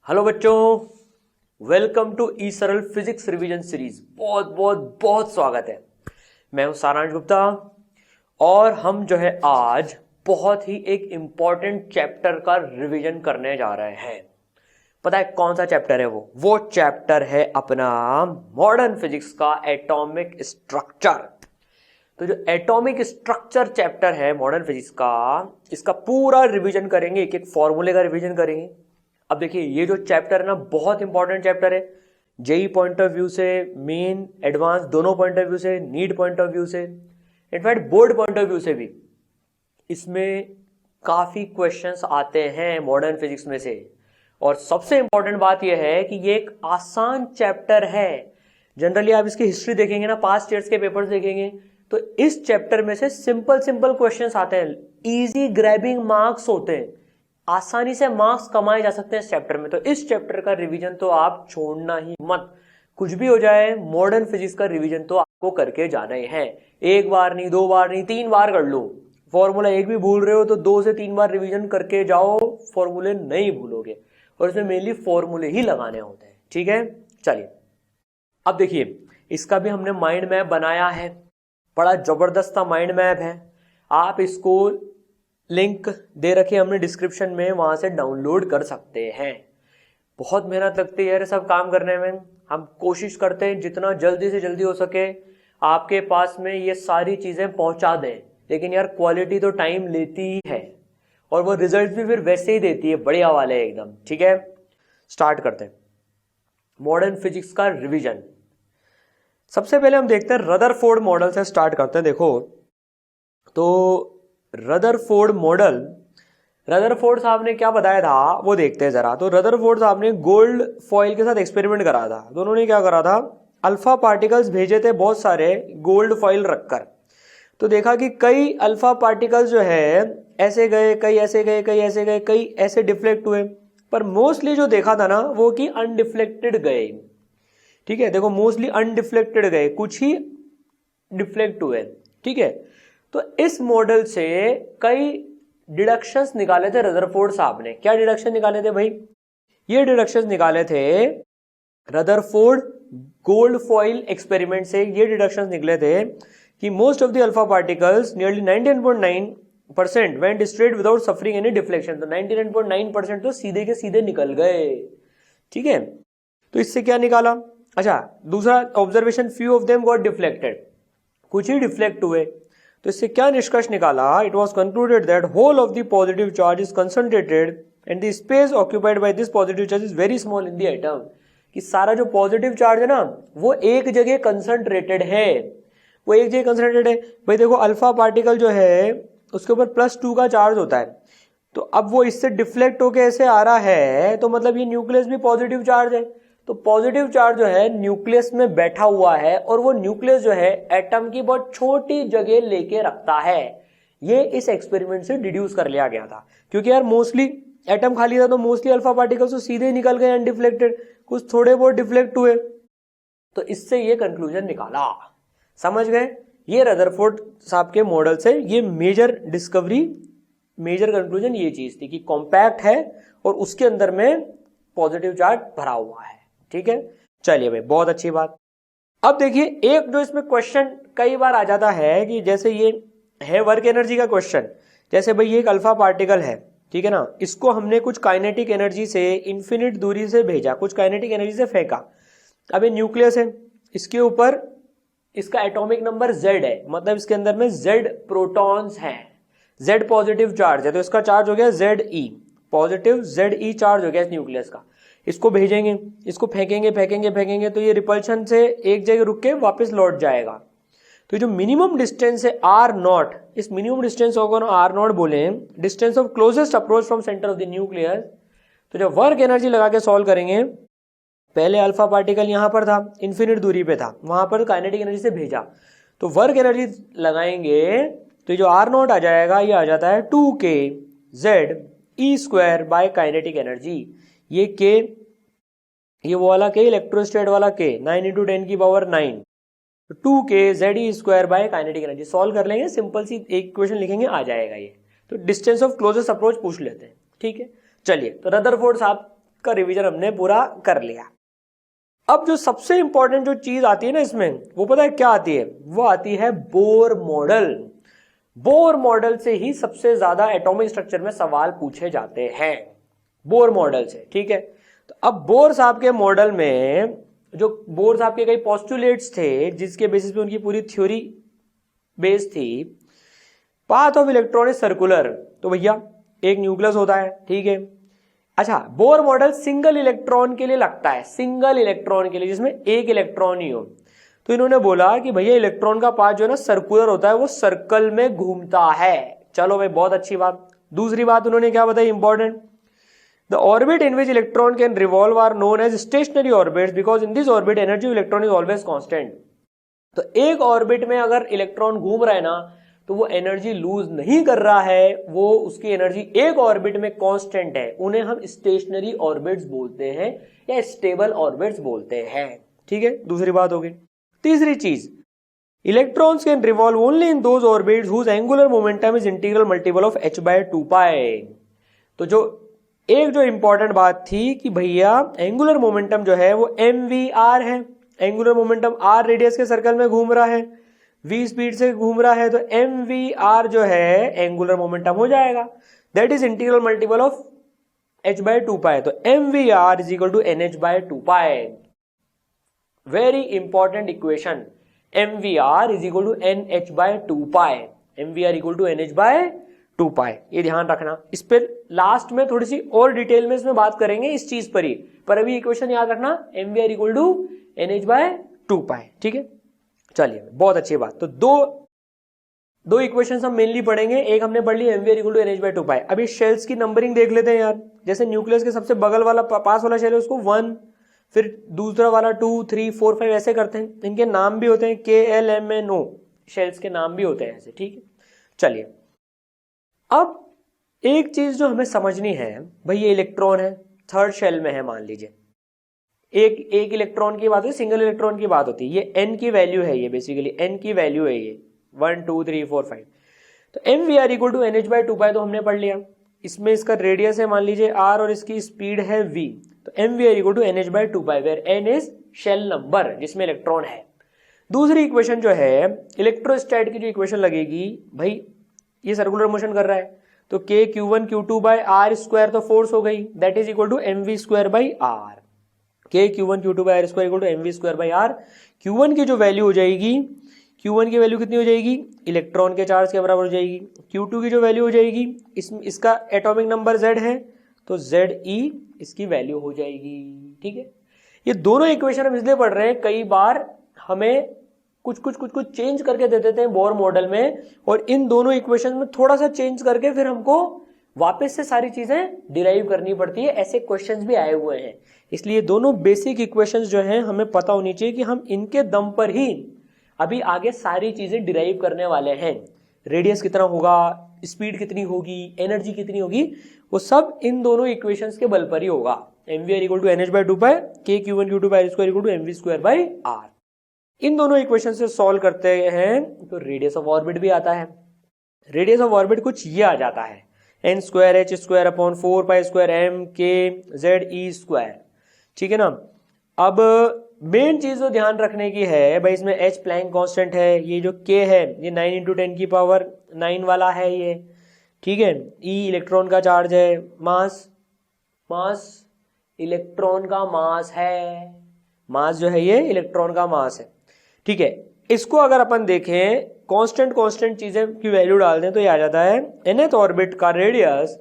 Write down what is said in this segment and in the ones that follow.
Hello बच्चों, welcome to ई सरल physics revision series. बहुत बहुत बहुत स्वागत है। मैं हूं सारांश गुप्ता और हम जो है आज बहुत ही एक इंपॉर्टेंट चैप्टर का रिवीजन करने जा रहे हैं। पता है कौन सा चैप्टर है? वो चैप्टर है अपना मॉडर्न फिजिक्स का एटॉमिक स्ट्रक्चर। तो जो एटॉमिक स्ट्रक्चर चैप्टर है मॉडर्न फिजिक्स का, इसका पूरा रिवीजन करेंगे, एक एक फॉर्मूले का रिवीजन करेंगे। अब देखिए, ये जो चैप्टर है ना, बहुत इंपॉर्टेंट चैप्टर है। जेई पॉइंट ऑफ व्यू से, मेन एडवांस दोनों पॉइंट ऑफ व्यू से, नीट पॉइंट ऑफ व्यू से, in fact board point of view से भी इसमें काफी क्वेश्चंस आते हैं मॉडर्न फिजिक्स में से। और सबसे इंपॉर्टेंट बात यह है कि ये एक आसान चैप्टर है। जनरली आप इसकी हिस्ट्री देखेंगे ना, पास्ट ईयर्स के पेपर्स देखेंगे, तो इस चैप्टर में से सिंपल सिंपल क्वेश्चंस आते हैं, इजी ग्रैबिंग मार्क्स होते हैं, आसानी से मार्क्स कमाए जा सकते हैं इस चैप्टर में। तो इस चैप्टर का रिवीजन तो आप छोड़ना ही मत। कुछ भी हो जाए, मॉडर्न फिजिक्स का रिवीजन तो आपको करके जाना ही है। एक बार नहीं, दो बार नहीं, 3 बार कर लो। फॉर्मूला एक भी भूल रहे हो तो 2 से 3 बार रिवीजन करके जाओ, फॉर्मूले नहीं भूलोगे। और इसमें मेनली फॉर्मूले ही लगाने होते हैं। ठीक है, चलिए अब देखिए, इसका भी हमने माइंड मैप बनाया है। बड़ा जबरदस्त माइंड मैप है। आप इसको लिंक दे रखे हमने डिस्क्रिप्शन में, वहां से डाउनलोड कर सकते हैं। बहुत मेहनत लगती है सब काम करने में। हम कोशिश करते हैं जितना जल्दी से जल्दी हो सके आपके पास में ये सारी चीजें पहुंचा दें, लेकिन यार क्वालिटी तो टाइम लेती ही है और वो रिजल्ट भी फिर वैसे ही देती है, बढ़िया वाले एकदम। ठीक है, स्टार्ट करते हैं मॉडर्न फिजिक्स का रिवीजन। सबसे पहले हम देखते हैं रदरफोर्ड मॉडल से स्टार्ट करते हैं। देखो तो रदरफोर्ड मॉडल, रदरफोर्ड साहब ने क्या बताया था वो देखते हैं जरा। तो रदरफोर्ड साहब ने गोल्ड फॉइल के साथ एक्सपेरिमेंट करा था। तो उन्होंने क्या करा था, अल्फा पार्टिकल्स भेजे थे बहुत सारे गोल्ड फॉइल रखकर। तो देखा कि कई अल्फा पार्टिकल्स जो है ऐसे गए, कई ऐसे गए, कई ऐसे गए, कई ऐसे डिफ्लेक्ट हुए, पर मोस्टली जो देखा था ना वो कि अनडिफ्लेक्टेड गए। ठीक है, देखो मोस्टली अनडिफ्लेक्टेड गए, कुछ ही डिफ्लेक्ट हुए। ठीक है, तो इस मॉडल से कई डिडक्शंस निकाले थे रदरफोर्ड साहब ने। क्या डिडक्शन निकाले थे भाई? ये डिडक्शंस निकाले थे रदरफोर्ड गोल्ड फॉइल एक्सपेरिमेंट से। ये डिडक्शंस निकले थे कि most of the alpha particles, nearly 99.9% went straight without suffering any deflection. तो 99.9% तो सीधे के सीधे निकल गए। ठीक है, तो इससे क्या निकाला? अच्छा, दूसरा observation, few of them got deflected, कुछ ही डिफ्लेक्ट हुए। तो इससे क्या निष्कर्ष निकाला? It was concluded that whole of the positive charge is concentrated and the space occupied by this positive charge is very small in the atom. कि सारा जो पॉजिटिव चार्ज है ना वो एक जगह कंसंट्रेटेड है, वो एक जगह कंसंट्रेटेड है। भाई देखो, अल्फा पार्टिकल जो है उसके ऊपर +2 का चार्ज होता है, तो अब वो इससे डिफ्लेक्ट होके ऐसे आ रहा है, तो मतलब ये न्यूक्लियस भी पॉजिटिव चार्ज है। तो पॉजिटिव चार्ज जो है न्यूक्लियस में बैठा हुआ है और वो न्यूक्लियस जो है एटम की बहुत छोटी जगह लेके रखता है। ये इस एक्सपेरिमेंट से डिड्यूस कर लिया गया था, क्योंकि यार मोस्टली एटम खाली था तो मोस्टली अल्फा पार्टिकल्स तो सीधे निकल गए अनडिफ्लेक्टेड, कुछ थोड़े बहुत डिफ्लेक्ट हुए। तो इससे ये कंक्लूजन निकाला। समझ गए? ये रदरफोर्ड साहब के मॉडल से ये मेजर डिस्कवरी, मेजर कंक्लूजन ये चीज थी कि कॉम्पैक्ट है और उसके अंदर में पॉजिटिव चार्ज भरा हुआ है। ठीक है, चलिए भाई, बहुत अच्छी बात। अब देखिए, एक जो इसमें क्वेश्चन कई बार आ जाता है कि जैसे ये है वर्क एनर्जी का क्वेश्चन। जैसे भाई ये एक अल्फा पार्टिकल है, ठीक है ना, इसको हमने कुछ काइनेटिक एनर्जी से इन्फिनिट दूरी से भेजा, कुछ काइनेटिक एनर्जी से फेंका। अब ये न्यूक्लियस है, इसके ऊपर इसका एटॉमिक नंबर Z है, मतलब इसके अंदर में Z प्रोटॉन्स हैं, Z पॉजिटिव चार्ज है, तो इसका चार्ज हो गया ZE पॉजिटिव, ZE चार्ज हो गया इस न्यूक्लियस का। इसको भेजेंगे, इसको फेंकेंगे फेंकेंगे फेंकेंगे, तो ये रिपल्शन से एक जगह रुक के वापस लौट जाएगा। तो जो मिनिमम डिस्टेंस है R0, इस मिनिमम डिस्टेंस को अगर R0 बोले, distance of closest approach from centre of the nucleus, तो जब वर्क एनर्जी लगा के सॉल्व करेंगे, पहले अल्फा पार्टिकल यहां पर था, इन्फिनिट दूरी पे था, वहां पर काइनेटिक एनर्जी से भेजा, तो वर्क एनर्जी लगाएंगे तो जो R0 आ जाएगा, ये आ जाता है 2k ZE² by kinetic energy. ये k, ये वो वाला k, इलेक्ट्रोस्टेट वाला k, 9 × 10⁹, 2k ZE² by kinetic energy. Solve कर लेंगे, सिंपल सी एक इक्वेशन लिखेंगे, आ जाएगा ये। तो डिस्टेंस ऑफ क्लोजेस्ट अप्रोच पूछ लेते हैं। ठीक है, चलिए, तो रदरफोर्ड साहब का रिवीजन हमने पूरा कर लिया। अब जो सबसे इंपॉर्टेंट जो चीज आती है ना इसमें, वो पता है क्या आती है? वो आती है बोर मॉडल। बोर मॉडल से ही सबसे ज्यादा एटॉमिक स्ट्रक्चर में सवाल पूछे जाते हैं, बोर मॉडल से, ठीक है। तो अब बोर साहब के मॉडल में जो बोर साहब के कई पोस्टुलेट्स थे जिसके बेसिस पे उनकी पूरी थ्योरी बेस थी। Path of electron is circular, तो भैया एक न्यूक्लियस होता है, ठीक है। अच्छा, बोर मॉडल सिंगल इलेक्ट्रॉन के लिए लगता है, सिंगल इलेक्ट्रॉन के लिए जिसमें एक इलेक्ट्रॉन ही हो। तो इन्होंने बोला कि भैया इलेक्ट्रॉन का पाथ जो है ना सर्कुलर होता है, वो सर्कल में घूमता है। चलो भाई, बहुत अच्छी बात। दूसरी बात उन्होंने क्या बताई important, the orbit in which electron can revolve are known as stationary orbits because in this orbit energy of electron is always constant. तो एक ऑर्बिट में अगर इलेक्ट्रॉन घूम रहा है ना, तो वो एनर्जी लूज नहीं कर रहा है, वो उसकी एनर्जी एक ऑर्बिट में कांस्टेंट है। उन्हें हम स्टेशनरी ऑर्बिट्स बोलते हैं या स्टेबल ऑर्बिट्स बोलते हैं, ठीक है। दूसरी बात होगी। तीसरी चीज, electrons can revolve only in those orbits whose angular momentum is integral multiple of h/2π। तो जो इंपॉर्टेंट बात थी कि भैया एंगुलर मोमेंटम जो है वो mvr है। एंगुलर मोमेंटम r रेडियस के सर्कल में घूम रहा है, v स्पीड से घूम रहा है, तो mvr जो है एंगुलर मोमेंटम हो जाएगा, that is integral multiple of h/2π। तो mvr is equal to nh/2π। Very important equation, mvr is equal to nh/2π। mvr equal to nh/2π, ये ध्यान रखना। इस पर लास्ट में थोड़ी सी और डिटेल में इसमें बात करेंगे इस चीज पर ही, पर अभी इक्वेशन याद रखना, mvr इक्वल टू nh/2π, ठीक है। चलिए, बहुत अच्छी बात। तो दो इक्वेशंस हम मेनली पढ़ेंगे। एक हमने पढ़ ली mvr इक्वल टू nh/2π। अभी शेल्स की नंबरिंग देख लेते हैं यार। जैसे न्यूक्लियस के सबसे बगल वाला पास वाला शेल है उसको 1, फिर दूसरा वाला 2, 3, 4, 5 ऐसे करते हैं। इनके नाम भी होते हैं KLMNO, शेल्स के नाम भी होते हैं ऐसे, ठीक है। चलिए, अब एक चीज जो हमें समझनी है, भाई ये इलेक्ट्रॉन है, थर्ड शेल में है मान लीजिए, एक इलेक्ट्रॉन की बात होती है, सिंगल इलेक्ट्रॉन की बात होती है। ये n की वैल्यू है, ये बेसिकली n की वैल्यू है, ये 1 2 3 4 5। तो mvr इक्वल टू nh/2π तो हमने पढ़ लिया। इसमें इसका रेडियस है मान लीजिए r और इसकी स्पीड है v। तो mvr equal to nh/2π where n is shell number जिसमें इलेक्ट्रॉन है। दूसरी इक्वेशन जो है इलेक्ट्रोस्टैट की जो इक्वेशन लगेगी, भाई ये सर्कुलर मोशन कर रहा है, तो k q1 q2 by r square तो फोर्स हो गई, that is equal to mv square by r। k q1 q2 by r square equal to mv square by r। q1 की जो वैल्यू हो जाएगी, q1 की वैल्यू कितनी हो जाएगी, इलेक्ट्रॉन के चार्ज के बराबर हो जाएगी। q2 की जो वैल्यू हो जाएगी, इसका एटॉमिक नंबर z है, तो ze इसकी वैल्यू हो जाएगी, ठीक है। ये दोनों इक्वेशन हम इसलिए पढ़ रहे हैं, कई बार हमें कुछ चेंज करके दे देते हैं बोर मॉडल में, और इन दोनों इक्वेशन में थोड़ा सा चेंज करके फिर हमको वापस से सारी चीजें डिराइव करनी पड़ती है। ऐसे क्वेश्चंस भी आए हुए हैं, इसलिए दोनों बेसिक इक्वेशंस जो हैं हमें पता होनी चाहिए कि हम इनके दम पर ही अभी आगे सारी चीजें डिराइव करने वाले हैं। रेडियस कितना होगा, स्पीड कितनी होगी, एनर्जी कितनी होगी, वो सब इन दोनों इक्वेशंस के बल पर ही होगा। mvr equal to nh/2π, k q1 q2 by r square equal to mv square by r। इन दोनों इक्वेशन से सॉल्व करते हैं तो रेडियस ऑफ ऑर्बिट भी आता है। रेडियस ऑफ ऑर्बिट कुछ ये आ जाता है, n square h square upon 4π square m k z e square, ठीक है ना। अब मेन चीज जो ध्यान रखने की है भाई, इसमें h प्लैंक कांस्टेंट है, ये जो k है ये 9 × 10 की पावर 9 वाला है ये, ठीक है। e इलेक्ट्रॉन का चार्ज है, मास इलेक्ट्रॉन का मास है, मास जो है ये इलेक्ट्रॉन का मास है, ठीक है। इसको अगर अपन देखें कांस्टेंट चीजें की वैल्यू डाल दें तो ये आ जाता है nth ऑर्बिट का radius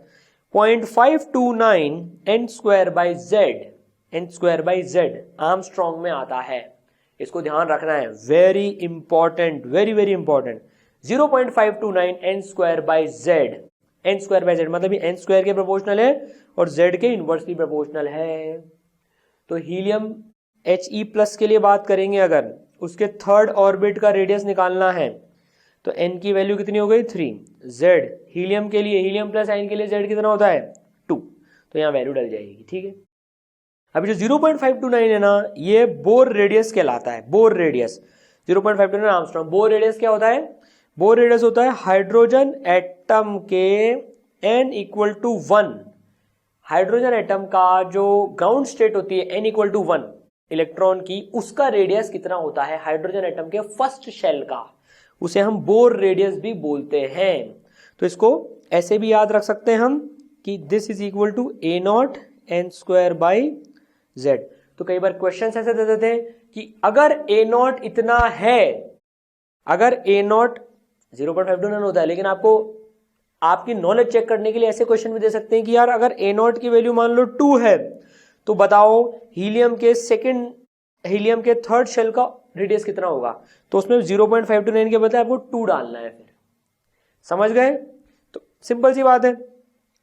0.529 n square by z Armstrong में आता है। इसको ध्यान रखना है, very important, very important. 0.529 n square by z मतलब ये n स्क्वायर के प्रोपोर्शनल है और z के इनवर्सली प्रोपोर्शनल है। तो हीलियम He प्लस के लिए बात करेंगे, अगर उसके थर्ड ऑर्बिट का रेडियस निकालना है तो n की वैल्यू कितनी हो गई 3, z हीलियम के लिए, हीलियम प्लस आयन के लिए z कितना होता है 2, तो यहाँ वैल्यू डल जाएगी, ठीक है। अभी जो 0.529 है ना, ये बोर रेडियस कहलाता है, bore radius 0.529 Armstrong. Bore radius क्या होता है, बोर रेडियस होता है हाइड्रोजन एटम के n = 1 हाइड्रोजन एटम का जो ग्राउंड स्टेट होती है n इक्वल टू 1 इलेक्ट्रॉन की, उसका रेडियस कितना होता है हाइड्रोजन एटम के फर्स्ट शेल का, उसे हम बोर रेडियस भी बोलते हैं। तो इसको ऐसे भी याद रख सकते हैं हम कि this is equal to a naught n square by Z. तो कई बार क्वेश्चन ऐसे दे देते हैं कि अगर ए नॉट इतना है, अगर ए नॉट 0.529 होता है, लेकिन आपको आपकी नॉलेज चेक करने के लिए ऐसे क्वेश्चन भी दे सकते हैं कि यार अगर ए नॉट की वैल्यू मान लो 2 है, तो बताओ हीलियम के थर्ड शेल का रेडियस कितना होगा। तो उसमें 0.529 के बदले आपको 2 डालना है। फिर समझ गए? तो सिंपल सी बात है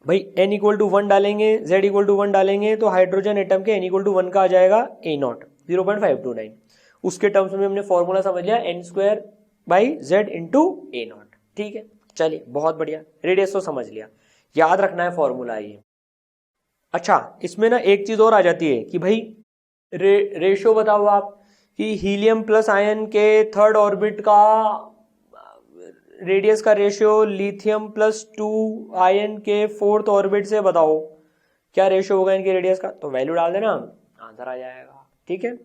भाई, n इक्वल टू 1 डालेंगे, z इक्वल टू 1 डालेंगे, तो हाइड्रोजन एटम के n इक्वल टू 1 का आ जाएगा ए नॉट 0.529। उसके टर्म्स में हमने फॉर्मूला समझ लिया n square by Z into A not. ठीक है, चलिए बहुत बढ़िया, रेडियस तो समझ लिया, याद रखना है फॉर्मूला ये। अच्छा, इसमें ना एक चीज और आ जाती है कि भाई रेशो बताओ आप कि हीलियम प्लस आयन के थर्ड ऑर्बिट का रेडियस का रेशियो लिथियम प्लस 2 आयन के फोर्थ ऑर्बिट से बताओ क्या रेशियो होगा इनके रेडियस का। तो वैल्यू डाल देना, आंसर आ जाएगा। ठीक है,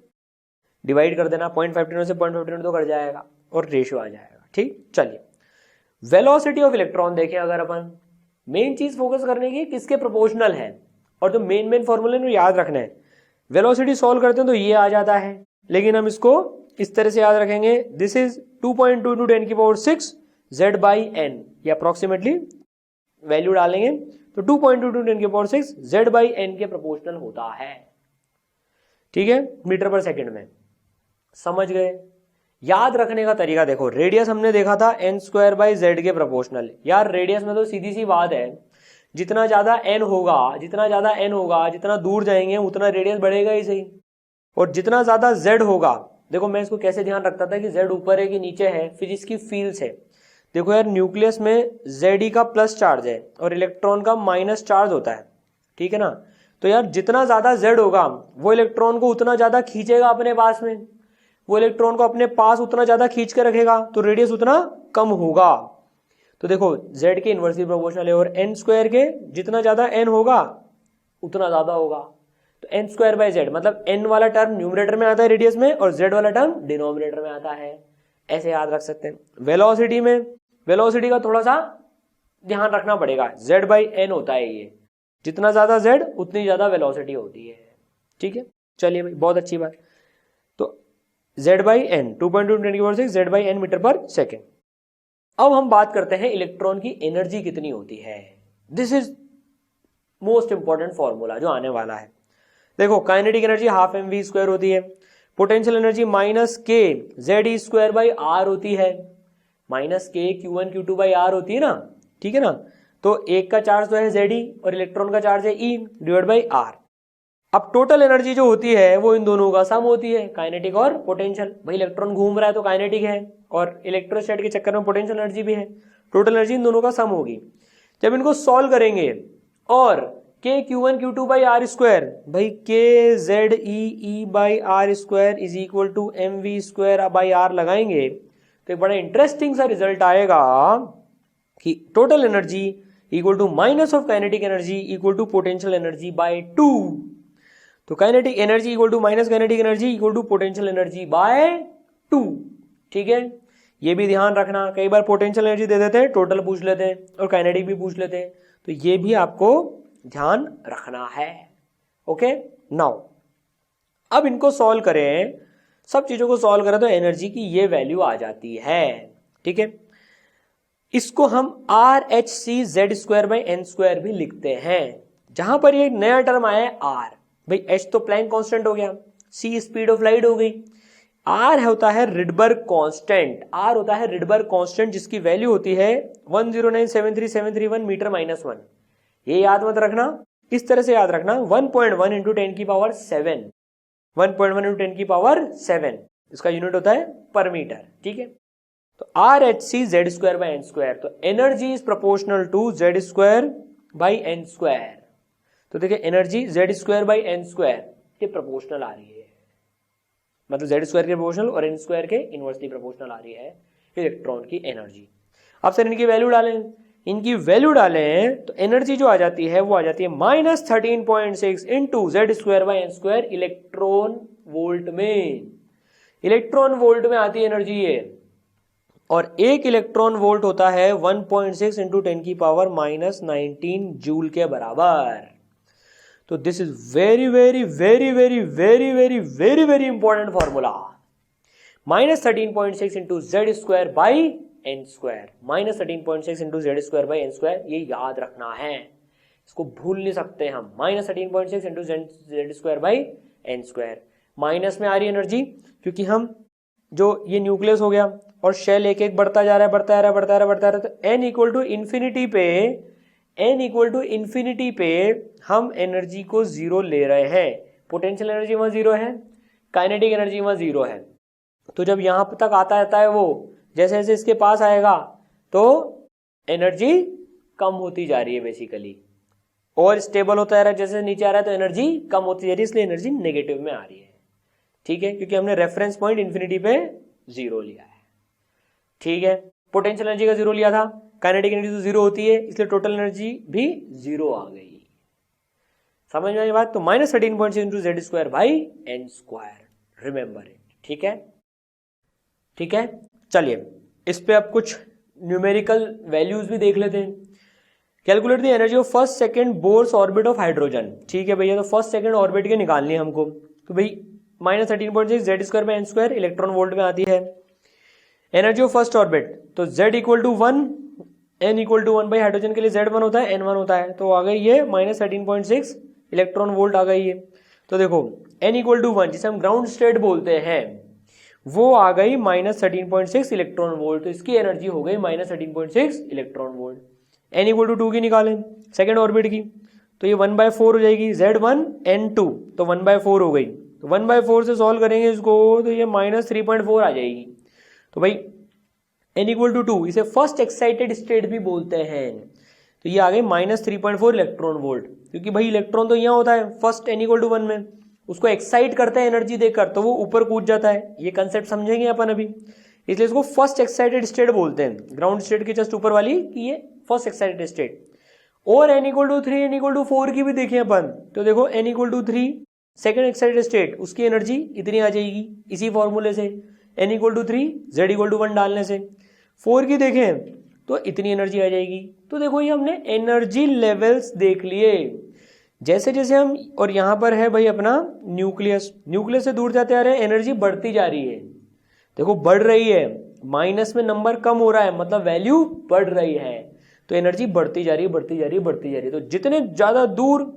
डिवाइड कर देना, 0.59 से 0.59 तो कट जाएगा और रेशियो आ जाएगा। ठीक, चलिए वेलोसिटी ऑफ इलेक्ट्रॉन देखें अगर अपन, मेन चीज फोकस करने की किसके प्रोपोर्शनल है, और जो मेन फॉर्मूले में याद रखना है, वेलोसिटी सॉल्व करते हैं तो ये आ जाता है, लेकिन हम इसको इस तरह से याद रखेंगे, this is 2.2 × 10⁶ z by n, ये अप्रोक्सीमेटली वैल्यू डालेंगे तो 2.2 × 10⁶ z बाई एन के प्रोपोर्शनल होता है। ठीक है, मीटर पर सेकंड में। समझ गए? याद रखने का तरीका देखो, रेडियस हमने देखा था n स्क्वायर बाई जेड के प्रोपोर्शनल। यार रेडियस में तो सीधी सी बात है, जितना ज्यादा n होगा, जितना दूर जाएंगे उतना रेडियस बढ़ेगा ही सही, और जितना ज्यादा z होगा, देखो मैं इसको कैसे ध्यान रखता था कि z ऊपर है कि नीचे है, फिजिक्स की फील्ड से देखो यार, न्यूक्लियस में Ze का प्लस चार्ज है और इलेक्ट्रॉन का माइनस चार्ज होता है। ठीक है ना, तो यार जितना ज्यादा Z होगा वो इलेक्ट्रॉन को उतना ज्यादा खींचेगा अपने पास में, वो इलेक्ट्रॉन को अपने पास उतना ज्यादा खींच के रखेगा, तो रेडियस उतना कम होगा। तो देखो Z के इनवर्सली प्रोपोर्शनल है, और n स्क्वायर के जितना ज्यादा n होगा उतना ज्यादा होगा। तो n स्क्वायर बाई जेड मतलब n वाला टर्म न्यूमरेटर में आता है रेडियस में, और z वाला टर्म डिनोमिनेटर में आता है। ऐसे याद रख सकते हैं। वेलोसिटी में, वेलोसिटी का थोड़ा सा ध्यान रखना पड़ेगा, z बाई एन होता है ये, जितना ज्यादा z उतनी ज्यादा वेलोसिटी होती है। ठीक है, चलिए भाई बहुत अच्छी बात। तो z by n 2.2 × 10⁶ z by n metre per second. अब हम बात करते हैं इलेक्ट्रॉन की एनर्जी कितनी होती है। This is most important formula जो आने वाला है। देखो काइनेटिक एनर्जी हाफ mv² होती है, पोटेंशियल एनर्जी माइनस के Ze² बाई आर होती है, माइनस के Q1 Q2 बाई आर होती है ना। ठीक है ना, तो एक का चार्ज तो है Ze और इलेक्ट्रॉन का चार्ज है E डिवाइड बाई आर। अब टोटल एनर्जी जो होती है वो इन दोनों का सम होती है, काइनेटिक और पोटेंशियल। भाई इलेक्ट्रॉन घूम रहा है तो काइनेटिक है, और इलेक्ट्रोस्टैट के चक्कर में पोटेंशियल एनर्जी भी है, टोटल एनर्जी इन दोनों का सम होगी। जब इनको सॉल्व करेंगे और के Q1 Q2 by R square, भाई के ZE by R square is equal to mv² by R लगाएंगे तो एक बड़ा इंटरेस्टिंग सा रिजल्ट आएगा कि total energy equal to minus of kinetic energy equal to potential energy by 2। तो kinetic energy equal to minus kinetic energy equal to potential energy by 2। ठीक है, ये भी ध्यान रखना, कई बार पोटेंशियल एनर्जी दे देते हैं, टोटल पूछ लेते हैं और काइनेटिक भी पूछ लेते हैं, तो ये भी आपको ध्यान रखना है। ओके, नाउ अब इनको सॉल्व करें, सब चीजों को सॉल्व करें तो एनर्जी की ये वैल्यू आ जाती है। ठीक है, इसको हम RHc(z² बाई n² भी लिखते हैं, जहां पर ये नया टर्म आया है R। भाई H तो प्लैंक कांस्टेंट हो गया, C स्पीड ऑफ लाइट हो गई, R होता है रिडबर्ग कांस्टेंट, R होता है रिडबर्ग कांस्टेंट जिसकी वैल्यू होती है 1097331 मीटर माइनस 1। ये याद मत रखना, इस तरह से याद रखना 1.1 इंटू 10 की पावर 7, 1.1 इंटू 10 की पावर 7, इसका यूनिट होता है पर मीटर। ठीक है, तो RHc(z² बाई n², तो energy is proportional to Z² by n²। तो देखिए एनर्जी Z² बाई n² के प्रोपोर्शनल आ रही है, मतलब Z² के प्रोपोर्शनल और n² के इनवर्सली प्रोपोर्शनल आ रही है इलेक्ट्रॉन की एनर्जी। अब सर इनकी वैल्यू डालें, इनकी वैल्यू डालें तो एनर्जी जो आ जाती है वो आ जाती है -13.6 into Z square by n square electron volt में। इलेक्ट्रॉन वोल्ट में आती है एनर्जी ये, और एक इलेक्ट्रॉन वोल्ट होता है 1.6 इंटू 10 की पावर -19 जूल के बराबर। तो this is very very very very very very very very important formula. -13.6 into Z square by n square, -13.6 into Z square by n square, ये याद रखना है, इसको भूल नहीं सकते हम। -13.6 into Z square by n square, minus में आ रही एनर्जी क्योंकि हम जो ये न्यूक्लियस हो गया और शेल एक एक बढ़ता जा रहा है, बढ़ता जा रहा है, तो n इक्वल टू इन्फिनिटी पे हम एनर्जी को जीरो ले रहे हैं। पोटेंशियल एनर्जी वहां जीरो है, काइनेटिक एनर्जी वहां जीरो है। तो जब यहां तक आता रहता है वो, जैसे जैसे इसके पास आएगा तो एनर्जी कम होती जा रही है बेसिकली, और स्टेबल होता जा रहा है, जैसे नीचे आ रहा है तो एनर्जी कम होती जा रही है, इसलिए एनर्जी नेगेटिव में आ रही है। ठीक है, क्योंकि हमने रेफरेंस पॉइंट इन्फिनिटी पे जीरो लिया है। ठीक है, पोटेंशियल एनर्जी का जीरो लिया था, काइनेटिक एनर्जी तो जीरो होती है, इसलिए टोटल एनर्जी भी जीरो आ गई। समझ में आई बात? तो -13.6 into Z square by n square, remember it. ठीक है, ठीक है, चलिए इस पे अब कुछ न्यूमेरिकल वैल्यूज भी देख लेते हैं। Calculate the energy of first second Bohr's orbit of hydrogen. ठीक है भैया, तो फर्स्ट सेकंड ऑर्बिट के निकालनी है हमको। तो भाई -13.6 Z square by n square electron volt में आती है। एनर्जी ऑफ फर्स्ट ऑर्बिट, तो z equal to 1, n equal to 1 by hydrogen के लिए z1 होता है, n1 होता है, तो आ गई ये -13.6 इलेक्ट्रॉन वोल्ट आ गई है। तो देखो n इक्वल टू 1 जिसे हम ग्राउंड स्टेट बोलते हैं वो आ गई -13.6 इलेक्ट्रॉन वोल्ट, तो इसकी एनर्जी हो गई -13.6 electron volt. n equal to 2 की निकालें सेकेंड ऑर्बिट की, तो ये 1/4 हो जाएगी, z1 n2 तो 1/4 हो गई, तो 1/4 से सॉल्व करेंगे इसको तो ये -3.4 आ जाएगी। तो भाई n इक्वल टू 2 इसे फर्स्ट एक्साइटेड स्टेट भी बोलते हैं, तो ये आ गई -3.4 इलेक्ट्रॉन वोल्ट, क्योंकि भाई इलेक्ट्रॉन तो यहाँ होता है फर्स्ट n इक्वल टू 1 में, उसको एक्साइट करते हैं एनर्जी देकर तो वो ऊपर कूद जाता है। ये कंसेप्ट समझेंगे अपन अभी, इसलिए इसको फर्स्ट एक्साइटेड स्टेट बोलते हैं, ग्राउंड स्टेट के जस्ट ऊपर वाली कि ये फर्स्ट एक्साइटेड स्टेट। और n equal to 3, n equal to 4 की भी देखें अपन, तो देखो n equal to 3 second excited state, उसकी एनर्जी इतनी आ जाएगी इसी फॉर्मूले से, n equal to 3 z equal to 1 डालने से। 4 की देखें तो इतनी एनर्जी आ जाएगी। तो देखो ये हमने एनर्जी लेवल्स देख लिए, जैसे जैसे हम, और यहां पर है भाई अपना न्यूक्लियस, न्यूक्लियस से दूर जाते आ रहे हैं, एनर्जी बढ़ती जा रही है, देखो बढ़ रही है, माइनस में नंबर कम हो रहा है मतलब वैल्यू बढ़ रही है, तो एनर्जी बढ़ती जा रही है, बढ़ती जा रही है, बढ़ती जा रही है। तो जितने ज्यादा दूर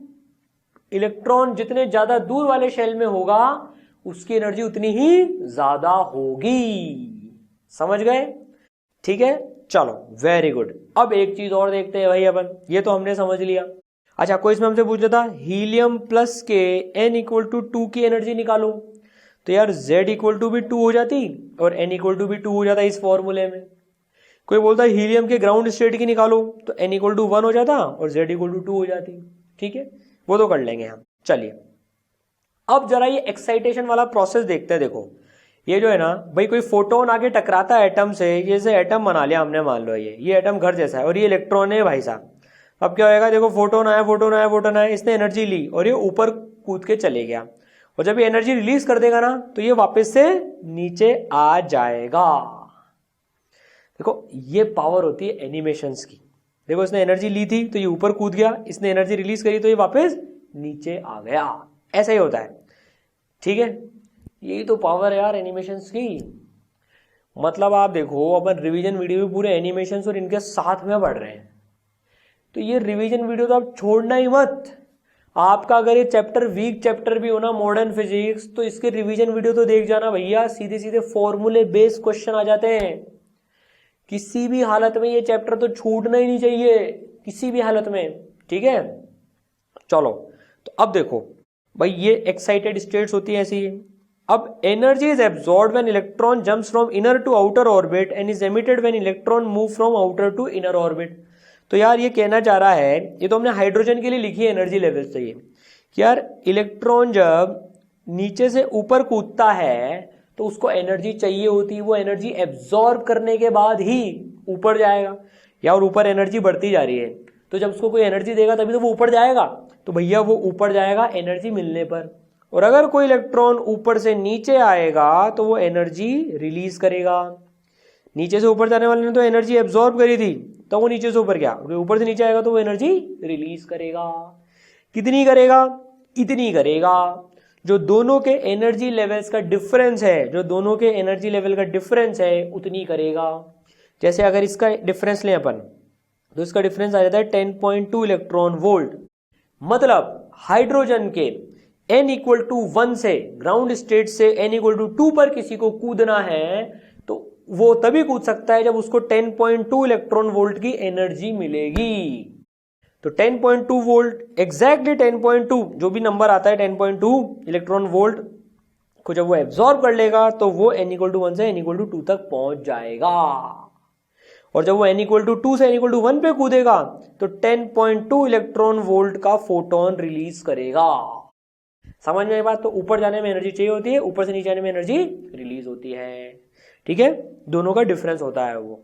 इलेक्ट्रॉन, जितने ज्यादा दूर वाले शेल में होगा उसकी एनर्जी उतनी ही ज्यादा होगी। समझ गए? ठीक है, चलो वेरी गुड। अब एक चीज और देखते हैं भाई अपन, ये तो हमने समझ लिया। अच्छा, कोई इसमें हमसे पूछ रहा था हीलियम प्लस के n इक्वल टू 2 की एनर्जी निकालो, तो यार z इक्वल टू भी 2 हो जाती और n इक्वल टू भी 2 हो जाता इस फॉर्मूले में। कोई बोलता है हीलियम के ग्राउंड स्टेट की निकालो, तो n इक्वल टू 1 हो जाता और z इक्वल टू 2 हो जाती। ठीक है, वो तो कर लेंगे हम। चलिए अब जरा ये एक्साइटेशन वाला प्रोसेस देखते हैं। देखो ये जो है ना भाई, कोई फोटोन आके टकराता है एटम से, जैसे एटम बना लिया हमने, मान लो ये एटम घर जैसा है और ये इलेक्ट्रॉन है भाई साहब। अब क्या होएगा, देखो फोटोन आया, फोटोन आया, फोटोन आया, इसने एनर्जी ली और ये ऊपर कूद के चले गया, और जब ये एनर्जी रिलीज कर देगा ना तो ये वापस से नीचे आ जाएगा। देखो ये पावर होती है एनिमेशंस की। देखो इसने एनर्जी ली थी तो ये ऊपर कूद गया, इसने एनर्जी रिलीज करी तो ये वापस नीचे आ गया, ऐसा ही होता है। ठीक है, यही तो पावर है यार एनिमेशंस की। मतलब आप देखो अपन रिवीजन वीडियो में पूरे एनिमेशंस और इनके साथ में पढ़ रहे हैं, तो ये रिवीजन वीडियो तो आप छोड़ना ही मत। आपका अगर ये चैप्टर वीक चैप्टर भी हो ना मॉडर्न फिजिक्स, तो इसके रिवीजन वीडियो तो देख जाना भैया, सीधे सीधे फॉर्मूले बेस्ड क्वेश्चन आ जाते हैं। किसी भी हालत में ये चैप्टर तो छूटना ही नहीं चाहिए, किसी भी हालत में। ठीक है, चलो तो अब देखो भाई ये एक्साइटेड स्टेट्स होती है ऐसी। अब energy is absorbed when electron jumps from inner to outer orbit and is emitted when electron move from outer to inner orbit. तो यार ये कहना चाह रहा है, ये तो हमने हाइड्रोजन के लिए लिखी है एनर्जी लेवल चाहिए कि यार इलेक्ट्रॉन जब नीचे से ऊपर कूदता है तो उसको एनर्जी चाहिए होती है, वो एनर्जी एब्सॉर्ब करने के बाद ही ऊपर जाएगा। या और ऊपर एनर्जी बढ़ती जा रही है, तो जब उसको कोई एनर्जी देगा तभी तो वो ऊपर जाएगा, तो भैया वो ऊपर जाएगा एनर्जी मिलने पर। और अगर कोई इलेक्ट्रॉन ऊपर से नीचे आएगा तो वो एनर्जी रिलीज करेगा। नीचे से ऊपर जाने वाले ने तो एनर्जी एब्जॉर्ब करी थी, तो वो नीचे से ऊपर गया, ऊपर से नीचे आएगा तो वो एनर्जी रिलीज करेगा। कितनी करेगा? इतनी करेगा। जो दोनों के एनर्जी लेवल्स का डिफरेंस है, जो दोनों के एनर्जी लेवल का डिफरेंस है उतनी करेगा। जैसे अगर इसका डिफरेंस लें अपन, तो इसका डिफरेंस आ जाता है 10.2 इलेक्ट्रॉन वोल्ट। मतलब हाइड्रोजन के n इक्वल टू 1 से, ग्राउंड स्टेट से n इक्वल टू 2 पर किसी को कूदना है तो वो तभी कूद सकता है जब उसको 10.2 इलेक्ट्रॉन वोल्ट की एनर्जी मिलेगी। तो 10.2 वोल्ट एग्जैक्टली 10.2 जो भी नंबर आता है 10.2 इलेक्ट्रॉन वोल्ट को जब वो एब्जॉर्ब कर लेगा तो वो n इक्वल टू 1 से n इक्वल टू 2 तक पहुंच जाएगा। और जब वो n इक्वल टू 2 से n इक्वल टू 1 पे कूदेगा तो 10.2 इलेक्ट्रॉन वोल्ट का फोटोन रिलीज करेगा। समझ में बात? तो ऊपर जाने में एनर्जी चाहिए होती है, ऊपर से नीचे आने में एनर्जी रिलीज होती है। ठीक है, दोनों का डिफरेंस होता है वो,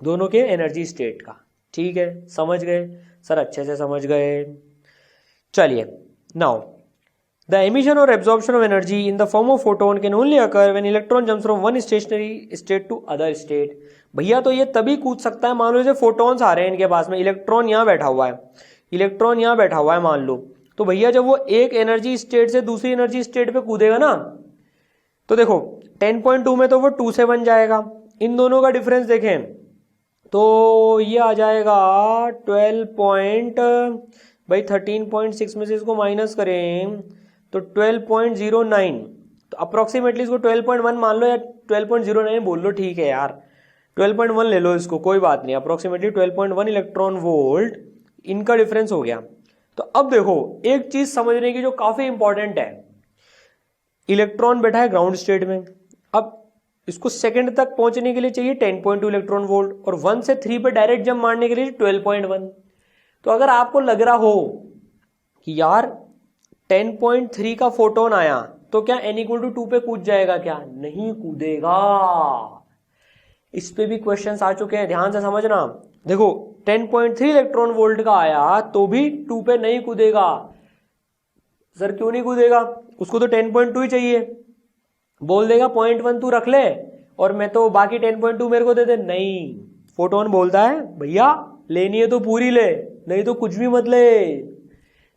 दोनों के एनर्जी स्टेट का। ठीक है, समझ गए सर? अच्छे से समझ गए। चलिए, नाउ द एमिशन और absorption of energy in the form of photon can only occur when electron jumps from one stationary state to other state. भैया तो ये तभी कूद सकता है, मान लो जैसे फोटोन्स आ रहे हैं इनके पास में, इलेक्ट्रॉन यहां बैठा हुआ है, इलेक्ट्रॉन यहां बैठा हुआ है मान लो, तो भैया जब वो एक एनर्जी स्टेट से दूसरी एनर्जी स्टेट पे कूदेगा ना, तो देखो 10.2 में तो वो 2 से 1 जाएगा। इन दोनों का डिफरेंस देखें तो ये आ जाएगा 13.6 में से इसको माइनस करें तो 12.09, तो अप्रोक्सीमेटली इसको 12.1 मान लो या 12.09 बोल लो, ठीक है यार 12.1 ले लो इसको, कोई बात नहीं, अप्रोक्सीमेटली 12.1 इलेक्ट्रॉन वोल्ट इनका डिफरेंस हो गया। तो अब देखो एक चीज समझने की जो काफी इंपॉर्टेंट है, इलेक्ट्रॉन बैठा है ग्राउंड स्टेट में, अब इसको सेकंड तक पहुंचने के लिए चाहिए 10.2 इलेक्ट्रॉन वोल्ट और 1 से 3 पे डायरेक्ट जंप मारने के लिए 12.1। तो अगर आपको लग रहा हो कि यार 10.3 का फोटोन आया तो क्या n इक्वल टू 2 पे कूद जाएगा? क्या नहीं कूदेगा। इस पे भी क्वेश्चंस आ चुके हैं, ध्यान से समझना। देखो 10.3 इलेक्ट्रॉन वोल्ट का आया तो भी 2 पे नहीं कूदेगा। सर क्यों नहीं कूदेगा? उसको तो 10.2 ही चाहिए, बोल देगा 0.1 तू रख ले और मैं तो बाकी 10.2 मेरे को दे दे। नहीं, फोटोन बोलता है भैया लेनी है तो पूरी ले, नहीं तो कुछ भी मत ले,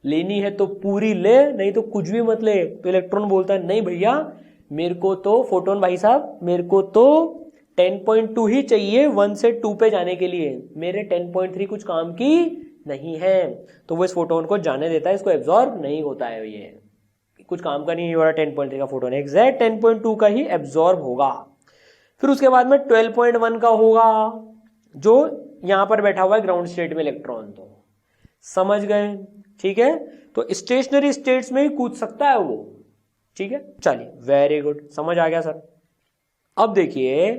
लेनी है तो पूरी ले, नहीं तो कुछ भी मत ले। तो इलेक्ट्रॉन बोलता है नहीं भैया मेरे को तो, फोटोन भाई साहब मेरे को तो 10.2 ही चाहिए 1 से 2 पे जाने के लिए, मेरे 10.3 कुछ काम की नहीं है। तो वो इस फोटोन को जाने देता है, इसको एब्जॉर्ब नहीं होता है, ये कुछ काम का नहीं हो रहा। 10.3 का फोटोन एग्जैक्ट 10.2 का ही एब्जॉर्ब होगा। फिर उसके बाद में 12.1 का होगा जो यहां पर बैठा हुआ है ग्राउंड स्टेट में इलेक्ट्रॉन। तो समझ गए? ठीक है, तो स्टेशनरी स्टेट्स में ही कूद सकता है वो। ठीक है, चलिए वेरी गुड, समझ आ गया सर। अब देखिए,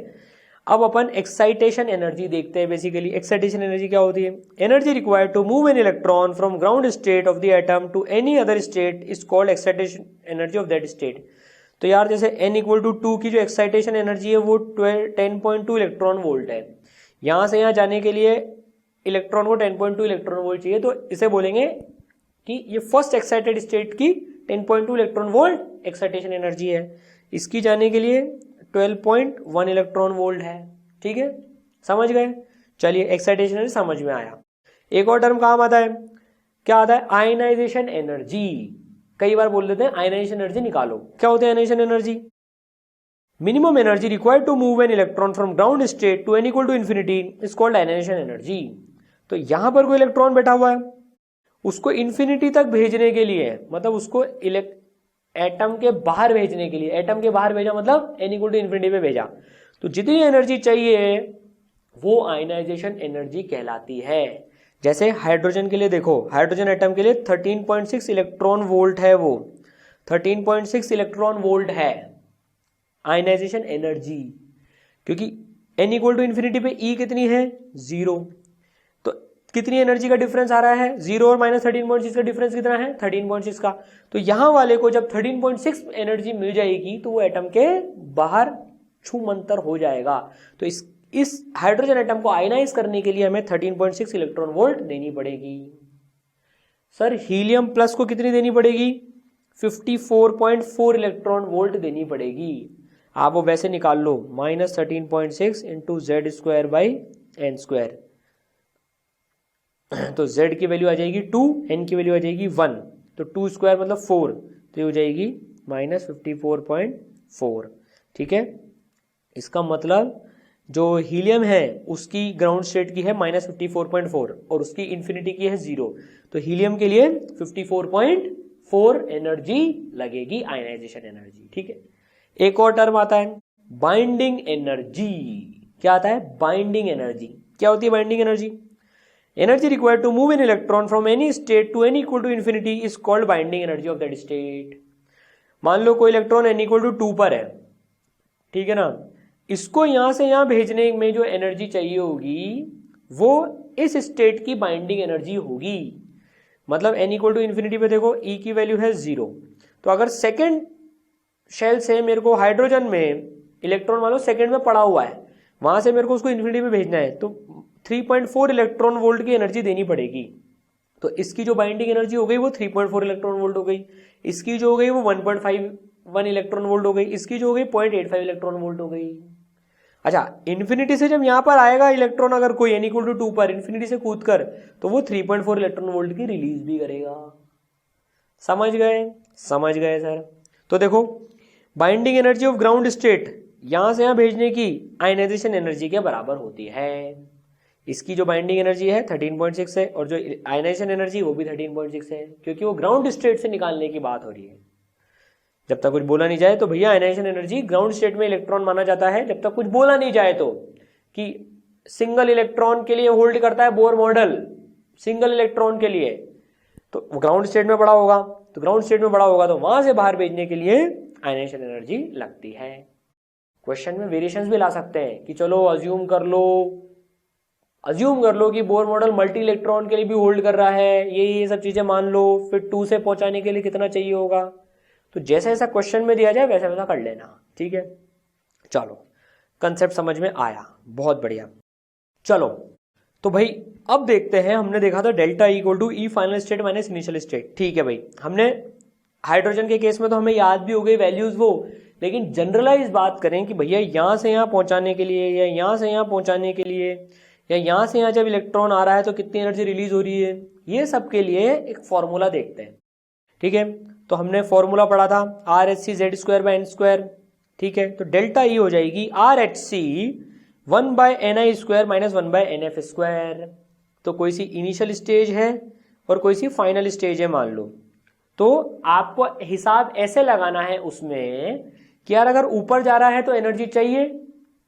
अब अपन एक्साइटेशन एनर्जी देखते हैं। बेसिकली एक्साइटेशन एनर्जी क्या होती है? Energy required to move an electron from ground state of the atom to any other state is called excitation energy of that state. तो यार जैसे n इक्वल टू 2 की जो एक्साइटेशन एनर्जी है वो 10.2 इलेक्ट्रॉन वोल्ट है। यहां से यहां जाने के लिए इलेक्ट्रॉन को 10.2 इलेक्ट्रॉन वोल्ट चाहिए, तो इसे बोलेंगे कि ये फर्स्ट एक्साइटेड स्टेट की 10.2 इलेक्ट्रॉन वोल्ट एक्साइटेशन एनर्जी है। इसकी जाने के लिए 12.1 इलेक्ट्रॉन वोल्ट है। ठीक है, समझ गए? चलिए एक्साइटेशन एनर्जी समझ में आया। एक और टर्म काम आता है, क्या आता है? Ionization energy. कई बार बोल देते हैं आयनाइजेशन एनर्जी निकालो। क्या होता है ionization energy? Minimum energy required to move an electron from ground state to n equal to infinity is called ionization energy. तो यहां पर कोई इलेक्ट्रॉन बैठा हुआ है, उसको इंफिनिटी तक भेजने के लिए, मतलब उसको एटम के बाहर भेजने के लिए, एटम के बाहर भेजा मतलब n इक्वल टू इंफिनिटी पे भेजा, तो जितनी एनर्जी चाहिए वो आयनाइजेशन एनर्जी कहलाती है। जैसे हाइड्रोजन के लिए देखो, हाइड्रोजन एटम के लिए 13.6 इलेक्ट्रॉन वोल्ट है, वो 13.6 इलेक्ट्रॉन वोल्ट है आयनाइजेशन एनर्जी, क्योंकि n इक्वल टू इंफिनिटी पे E कितनी है? 0। तो कितनी एनर्जी का डिफरेंस आ रहा है? 0 और माइनस 13.6 का डिफरेंस कितना है? 13.6 का। तो यहां वाले को जब 13.6 एनर्जी मिल जाएगी तो वो एटम के बाहर छूमंतर हो जाएगा। तो इस हाइड्रोजन एटम को आयनाइज करने के लिए हमें 13.6 इलेक्ट्रॉन वोल्ट देनी पड़ेगी। सर हीलियम प्लस को कितनी देनी पड़ेगी? 54.4 इलेक्ट्रॉन वोल्ट देनी पड़ेगी। आप वो वैसे निकाल लो, -13.6 into Z square by n square, तो z की वैल्यू आ जाएगी 2, n की वैल्यू आ जाएगी 1, तो 2 स्क्वायर मतलब 4, तो ये हो जाएगी -54.4। ठीक है, इसका मतलब जो हीलियम है उसकी ग्राउंड स्टेट की है -54.4 और उसकी इंफिनिटी की है 0, तो हीलियम के लिए 54.4 एनर्जी लगेगी, आयनाइजेशन एनर्जी। ठीक है, एक और टर्म आता है बाइंडिंग एनर्जी। क्या आता है? Binding energy. क्या होती है binding energy? Energy required to move an electron from any state to n equal to infinity is called binding energy of that state. मान लो कोई इलेक्ट्रॉन n इक्वल टू 2 पर है, ठीक है ना, इसको यहां से यहां भेजने में जो एनर्जी चाहिए होगी वो इस स्टेट की बाइंडिंग एनर्जी होगी। मतलब n इक्वल टू इन्फिनिटी पे देखो E की वैल्यू है 0, तो अगर सेकेंड शेल से मेरे को हाइड्रोजन में इलेक्ट्रॉन मान लो सेकेंड में पड़ा हुआ है, वहां से मेरे को उसको इन्फिनिटी पे भेजना है, तो 3.4 इलेक्ट्रॉन वोल्ट की एनर्जी देनी पड़ेगी। तो इसकी जो बाइंडिंग एनर्जी हो गई वो 3.4 इलेक्ट्रॉन वोल्ट हो गई, इसकी जो हो गई वो 1.51 इलेक्ट्रॉन वोल्ट हो गई, इसकी जो हो गई 0.85 इलेक्ट्रॉन वोल्ट हो गई। अच्छा, इन्फिनिटी से जब यहां पर आएगा इलेक्ट्रॉन, अगर कोई n इक्वल टू 2 पर इन्फिनिटी से कूद कर, तो वो 3.4 इलेक्ट्रॉन वोल्ट की रिलीज भी करेगा। समझ गए? समझ गए सर। तो देखो, binding energy of ground state यहां से यहां भेजने की आयनाइजेशन एनर्जी के बराबर होती है। इसकी जो बाइंडिंग एनर्जी है 13.6 है और जो आयनाइजेशन एनर्जी वो भी 13.6 है, क्योंकि वो ग्राउंड स्टेट से निकालने की बात हो रही है। जब तक कुछ बोला नहीं जाए तो भैया आयनाइजेशन एनर्जी ग्राउंड स्टेट में इलेक्ट्रॉन माना जाता है, जब तक कुछ बोला नहीं जाए तो, कि सिंगल इलेक्ट्रॉन के लिए होल्ड करता है बोर मॉडल, सिंगल इलेक्ट्रॉन के लिए, तो ग्राउंड स्टेट में बड़ा होगा, तो ग्राउंड स्टेट में बड़ा होगा तो वहां से बाहर भेजने के लिए आयनाइजेशन एनर्जी लगती है। क्वेश्चन में वेरिएशंस भी ला सकते हैं कि चलो अज्यूम कर लो कि बोर मॉडल मल्टी इलेक्ट्रॉन के लिए भी होल्ड कर रहा है, ये सब चीजें मान लो, फिर 2 से पहुंचाने के लिए कितना चाहिए होगा, तो जैसा जैसा क्वेश्चन में दिया जाए वैसा वैसा कर लेना। ठीक है, चलो कंसेप्ट समझ में आया, बहुत बढ़िया। चलो तो भाई अब देखते हैं, हमने देखा था delta equal to E final state minus initial state. ठीक है भाई, हमने हाइड्रोजन के केस में तो हमें याद भी हो गई वैल्यूज वो, लेकिन जनरलाइज बात करें कि भैया यहां से यहां पहुंचाने के लिए या यहां से यहां पहुंचाने के लिए या यहां से यहां जब इलेक्ट्रॉन आ रहा है तो कितनी एनर्जी रिलीज हो रही है, ये सब के लिए एक फॉर्मूला देखते हैं। ठीक है, तो हमने फॉर्मूला पढ़ा था RHC Z square by n square. ठीक है, तो डेल्टा ई हो जाएगी RHC 1 by NI square minus 1 by NF square. तो कोई सी इनिशियल स्टेज है और कोई सी फाइनल स्टेज है मान लो, तो आपको हिसाब ऐसे लगाना है उसमें कि यार अगर ऊपर जा रहा है तो एनर्जी चाहिए,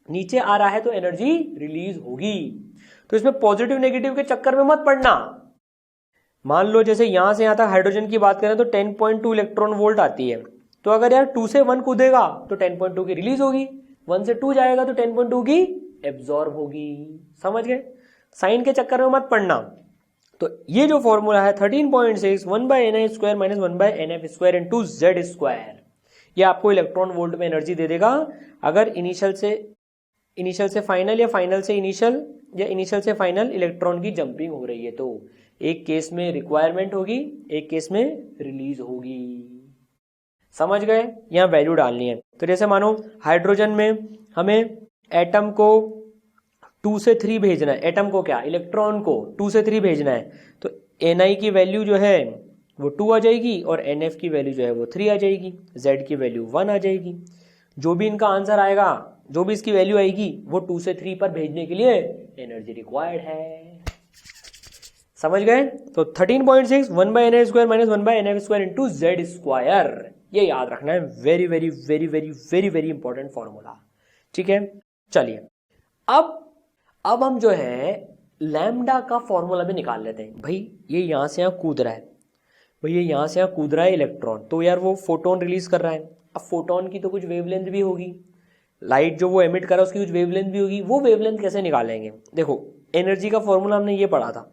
नीचे आ रहा है तो एनर्जी रिलीज होगी। तो इसमें पॉजिटिव नेगेटिव के चक्कर में मत पड़ना। मान लो जैसे यहां से यहां तक हाइड्रोजन की बात करें तो 10.2 इलेक्ट्रॉन वोल्ट आती है, तो अगर यार 2 से 1 कूदेगा तो 10.2 की रिलीज होगी, 1 से 2 जाएगा तो 10.2 की एब्जॉर्ब होगी। समझ गए? साइन के चक्कर में मत पड़ना। तो ये जो फॉर्मूला है 13.6 1 by NI square minus 1 by NF square into Z square, ये आपको इलेक्ट्रॉन वोल्ट में एनर्जी दे देगा अगर इनिशियल से फाइनल या फाइनल से इनिशियल या इनिशियल से फाइनल इलेक्ट्रॉन की जंपिंग हो रही है। तो एक केस में रिक्वायरमेंट होगी, एक केस में रिलीज होगी। समझ गए? यहां वैल्यू डालनी है। तो जैसे मानो हाइड्रोजन में हमें एटम को 2 से 3 भेजना है, एटम को क्या, इलेक्ट्रॉन को 2 से 3 भेजना है, तो NI की वैल्यू जो है वो 2 आ जाएगी और NF की वैल्यू जो है वो 3 आ जाएगी, Z की वैल्यू 1 आ जाएगी। जो भी इनका आंसर आएगा, जो भी इसकी वैल्यू आएगी वो 2 से 3 पर भेजने के लिए एनर्जी रिक्वायर्ड है। समझ गए? तो 13.6 1 by NI square minus 1 by NF square into Z square, ये याद रखना है। Very very very very very very important formula. ठीक है, चलिए अब हम जो है लैम्डा का फॉर्मूला भी निकाल लेते हैं। भाई ये यहां से यहां कूद रहा है, भाई ये यहां से यहां कूद रहा है इलेक्ट्रॉन, तो यार वो फोटोन रिलीज कर रहा है। अब फोटोन की तो कुछ वेवलेंथ भी होगी, लाइट जो वो एमिट कर रहा है उसकी कुछ वेवलेंथ भी होगी। वो वेवलेंथ कैसे निकालेंगे? देखो एनर्जी का फॉर्मूला हमने ये पढ़ा था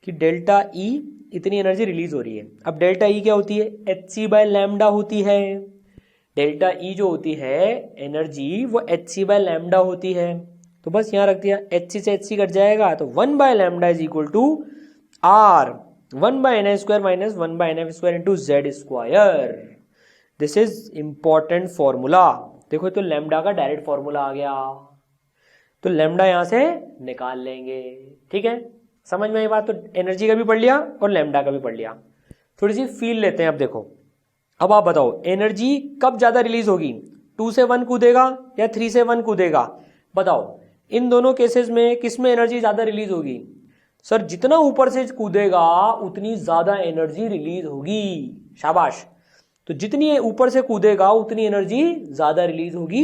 कि डेल्टा ई इतनी एनर्जी रिलीज हो रही है। अब डेल्टा ई क्या होती है? HC बाय लैम्डा होती है। डेल्टा ई जो होती है एनर्जी वो HC बाय लैम्डा होती है। तो बस यहाँ रख दिया, HC से HC कट जाएगा तो 1/λ is equal to R 1/ni² minus 1/nf² into Z²। This is important formula. देखो तो लैम्डा का डायरेक्ट फॉर्मूला आ गया, तो लैम्डा यहां से निकाल लेंगे। ठीक है, समझ में आई बात। तो एनर्जी का भी पढ़ लिया और लैम्डा का भी पढ़ लिया। थोड़ी सी फील लेते हैं अब। देखो अब आप बताओ एनर्जी कब ज्यादा रिलीज होगी, 2 से 1 कूदेगा या 3 से 1 कूदेगा? बताओ इन दोनों केसेस में किस में एनर्जी ज्यादा रिलीज होगी? सर जितना ऊपर से कूदेगा उतनी ज्यादा एनर्जी रिलीज होगी। शाबाश। तो जितनी ऊपर से कूदेगा उतनी एनर्जी ज्यादा रिलीज होगी।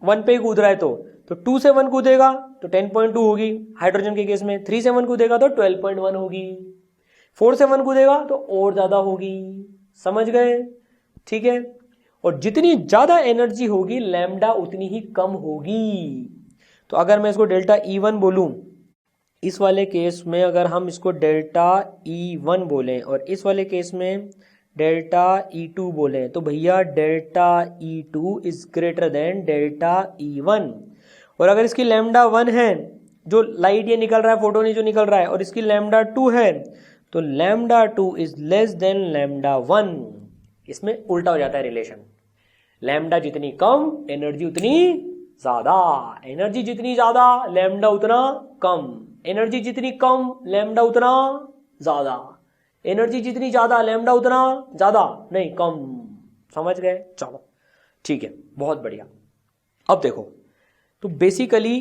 1 पे ही कूद रहा है तो 2 से 1 कूदेगा तो 10.2 होगी हाइड्रोजन के केस में, 3 से 1 कूदेगा तो 12.1 होगी, 4 से 1 कूदेगा तो और ज्यादा होगी। समझ गए? ठीक है। और जितनी ज्यादा एनर्जी होगी लैम्डा उतनी ही कम होगी। तो अगर मैं इसको डेल्टा E1 बोलूं, इस वाले केस में अगर हम इसको डेल्टा E1 बोलें और इस वाले केस में डेल्टा E2 बोलें, तो भैया delta E2 is greater than delta E1। और अगर इसकी लैम्डा 1 है, जो लाइट ये निकल रहा है, फोटोन ये जो निकल रहा है, और इसकी लैम्डा 2 है, तो lambda 2 is less than lambda 1। इसमें उल्टा हो जाता है रिलेशन। लैम्डा जितनी कम एनर्जी उतनी ज्यादा, एनर्जी जितनी ज्यादा लैम्डा उतना कम, एनर्जी जितनी कम लैम्डा उतना ज्यादा, एनर्जी जितनी ज्यादा लैम्डा उतना ज्यादा नहीं कम। समझ गए? चलो ठीक है, बहुत बढ़िया। अब देखो तो बेसिकली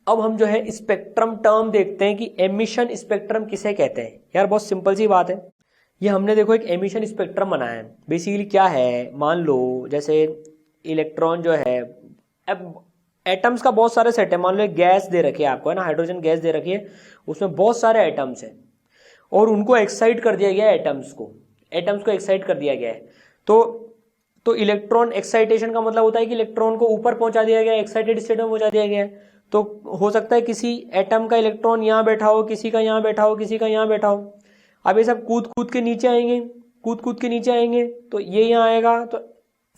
अब हम जो है स्पेक्ट्रम टर्म देखते हैं कि एमिशन स्पेक्ट्रम किसे कहते हैं। यार बहुत सिंपल सी बात है, ये हमने देखो एक एमिशन स्पेक्ट्रम बनाया है। बेसिकली क्या है, मान लो जैसे इलेक्ट्रॉन जो है, अब एटम्स का बहुत सारे सेट है। मान लो एक गैस दे रखी है आपको, है ना, हाइड्रोजन गैस दे रखी है, उसमें बहुत सारे एटम्स हैं और उनको एक्साइट कर दिया गया है। एटम्स को एक्साइट कर दिया गया है। तो इलेक्ट्रॉन एक्साइटेशन का मतलब होता है कि इलेक्ट्रॉन को ऊपर पहुंचा दिया गया है, एक्साइटेड स्टेट में पहुंचा दिया गया है। तो हो सकता है किसी एटम का इलेक्ट्रॉन यहाँ बैठा हो, किसी का यहाँ बैठा हो, किसी का यहाँ बैठा हो। अब ये सब कूद कूद के नीचे आएंगे, तो ये यहाँ आएगा तो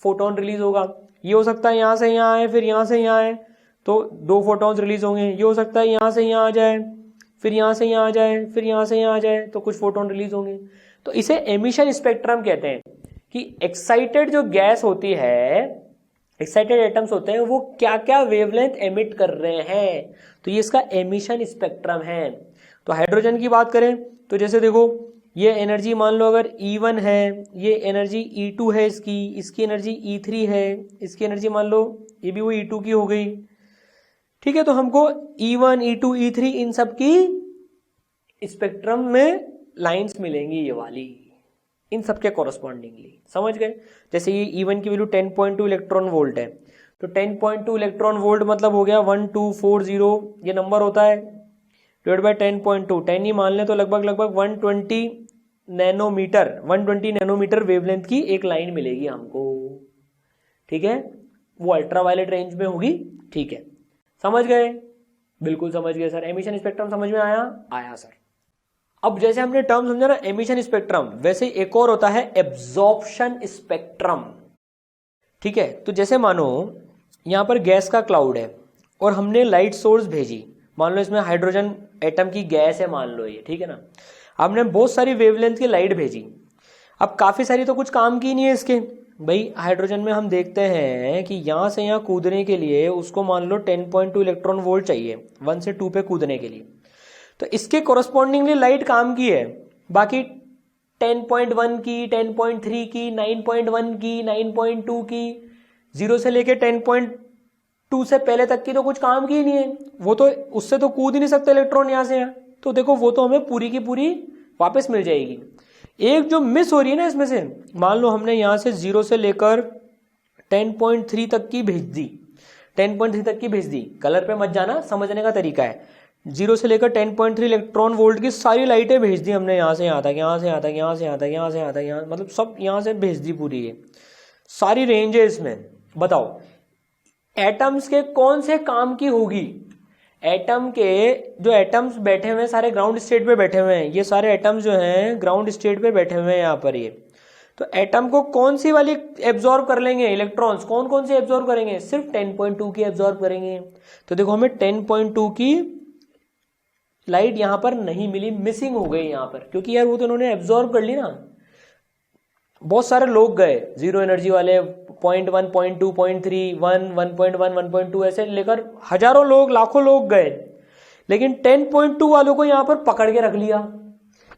फोटोन रिलीज होगा। ये हो सकता है यहाँ से यहाँ आए, फिर यहाँ से यहाँ आए, तो 2 फोटॉन्स रिलीज होंगे। ये हो सकता है यहाँ से यहाँ आ जाए, फिर यहाँ से यहाँ आ जाए, फिर यहाँ से यहाँ आ जाए, तो कुछ फोटोन रिलीज होंगे। तो इसे एमिशन स्पेक्ट्रम कहते हैं कि एक्साइटेड जो गैस होती है, एक्साइटेड एटम्स होते हैं, वो क्या क्या वेवलेंथ एमिट कर रहे हैं, तो ये इसका एमिशन स्पेक्ट्रम है। तो हाइड्रोजन की बात करें तो जैसे देखो ये एनर्जी मान लो अगर E1 है, ये एनर्जी E2 है, इसकी एनर्जी E3 है, इसकी एनर्जी मान लो ये भी वो E2 की हो गई। ठीक है, तो हमको E1, E2, E3 इन सब की स्पेक्ट्रम में लाइंस मिलेंगी, ये वाली, इन सब के कॉरस्पॉन्डिंगली। समझ गए? जैसे ये E1 की वैल्यू 10.2 इलेक्ट्रॉन वोल्ट है, तो 10.2 इलेक्ट्रॉन वोल्ट मतलब हो गया 1240, ये नंबर होता है, डिवाइड बाय 10.2, 10 ही मान ले तो लगभग 120 नैनोमीटर वेवलेंथ की एक लाइन मिलेगी हमको। ठीक है, वो अल्ट्रावायलेट रेंज में होगी। ठीक है, समझ गए? बिल्कुल समझ गए सर। एमिशन स्पेक्ट्रम समझ में आया सर। अब जैसे हमने टर्म समझा ना एमिशन स्पेक्ट्रम, वैसे एक और होता है एब्जॉर्प्शन स्पेक्ट्रम। ठीक है, तो जैसे मानो यहां पर गैस का क्लाउड है और हमने लाइट सोर्स भेजी, मान लो इसमें हाइड्रोजन एटम की गैस है, मान लो ये, ठीक है ना, हमने बहुत सारी वेवलेंथ की लाइट भेजी। अब काफी सारी तो कुछ काम की नहीं है इसके। भाई हाइड्रोजन में हम देखते हैं कि यहां से यहां कूदने के लिए उसको मान लो 10.2 इलेक्ट्रॉन वोल्ट चाहिए 1 से 2 पे कूदने के लिए, तो इसके कोरस्पॉन्डिंगली लाइट काम की है। बाकी 10.1 की, 10.3 की, 9.1 की, 9.2 की, 0 से लेके 10.2 से पहले तक की तो कुछ काम की ही नहीं है। वो तो उससे तो कूद ही नहीं सकते इलेक्ट्रॉन यहां से यहाँ, तो देखो वो तो हमें पूरी की पूरी वापस मिल जाएगी। एक जो मिस हो रही है ना इसमें से, मान लो हमने यहां से 0 से लेकर 10.3 तक की भेज दी, 10.3 तक की भेज दी, कलर पे मत जाना, समझने का तरीका है। 0 से लेकर 10.3 इलेक्ट्रॉन वोल्ट की सारी लाइटें भेज दी हमने, यहां से यहां तक, यहां से यहां तक, यहां से यहां तक, यहां से यहां तक, यहां, मतलब सब यहां से भेज दी पूरी, ये सारी रेंज है इसमें। बताओ एटम्स के कौन से काम की होगी? एटम के जो एटम्स बैठे हुए हैं सारे ग्राउंड स्टेट पे बैठे हुए हैं, ये सारे एटम्स जो हैं ग्राउंड स्टेट पे बैठे हुए हैं यहाँ पर ये। तो एटम को कौन सी वाली एब्जॉर्ब कर लेंगे इलेक्ट्रॉन्स, कौन कौन से एब्जॉर्ब करेंगे, सिर्फ 10.2 की एब्जॉर्ब करेंगे। तो देखो हमें 10.2 की लाइट यहां पर नहीं मिली, मिसिंग हो गई यहां पर, क्योंकि यार वो तो उन्होंने एब्जॉर्ब कर ली ना। बहुत सारे लोग गए जीरो एनर्जी वाले, 0.1 0.2 0.3 1 1.1 1.2 ऐसे लेकर हजारों लोग लाखों लोग गए, लेकिन 10.2 वालों को यहां पर पकड़ के रख लिया।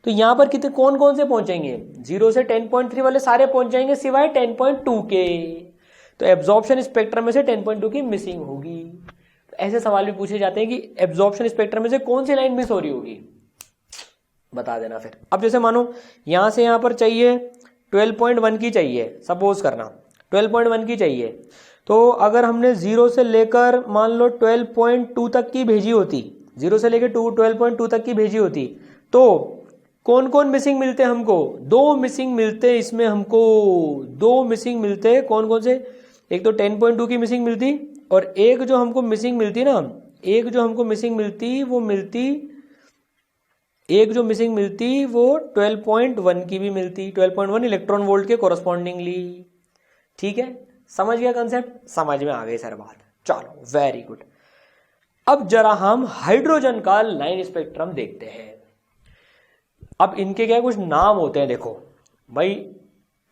तो यहां पर कितने कौन कौन से पहुंचेंगे, 0 से 10.3 वाले सारे पहुंच जाएंगे सिवाय 10.2 के। तो एब्जॉर्प्शन स्पेक्ट्रम में से 10.2 की मिसिंग होगी। तो ऐसे सवाल भी पूछे जाते हैं कि एब्जॉर्प्शन स्पेक्ट्रम में से कौन सी लाइन मिस हो रही होगी, बता देना फिर। अब जैसे मानो यहां से यहां पर चाहिए 12.1 की चाहिए, सपोज करना 12.1 की चाहिए, तो अगर हमने 0 से लेकर मान लो 12.2 तक की भेजी होती, 0 से लेकर 12.2 तक की भेजी होती, तो कौन कौन मिसिंग मिलते हमको, 2 मिसिंग मिलते इसमें हमको, 2 मिसिंग मिलते। कौन कौन से, एक तो 10.2 की मिसिंग मिलती, और एक जो हमको मिसिंग मिलती ना, एक जो हमको मिसिंग मिलती वो मिलती, एक जो मिसिंग मिलती वो 12.1 की भी मिलती, 12.1 इलेक्ट्रॉन वोल्ट के कोरस्पॉन्डिंगली। ठीक है, समझ गया कंसेप्ट, समझ में आ गई सर बात, चलो वेरी गुड। अब जरा हम हाइड्रोजन का लाइन स्पेक्ट्रम देखते हैं। अब इनके क्या कुछ नाम होते हैं, देखो भाई,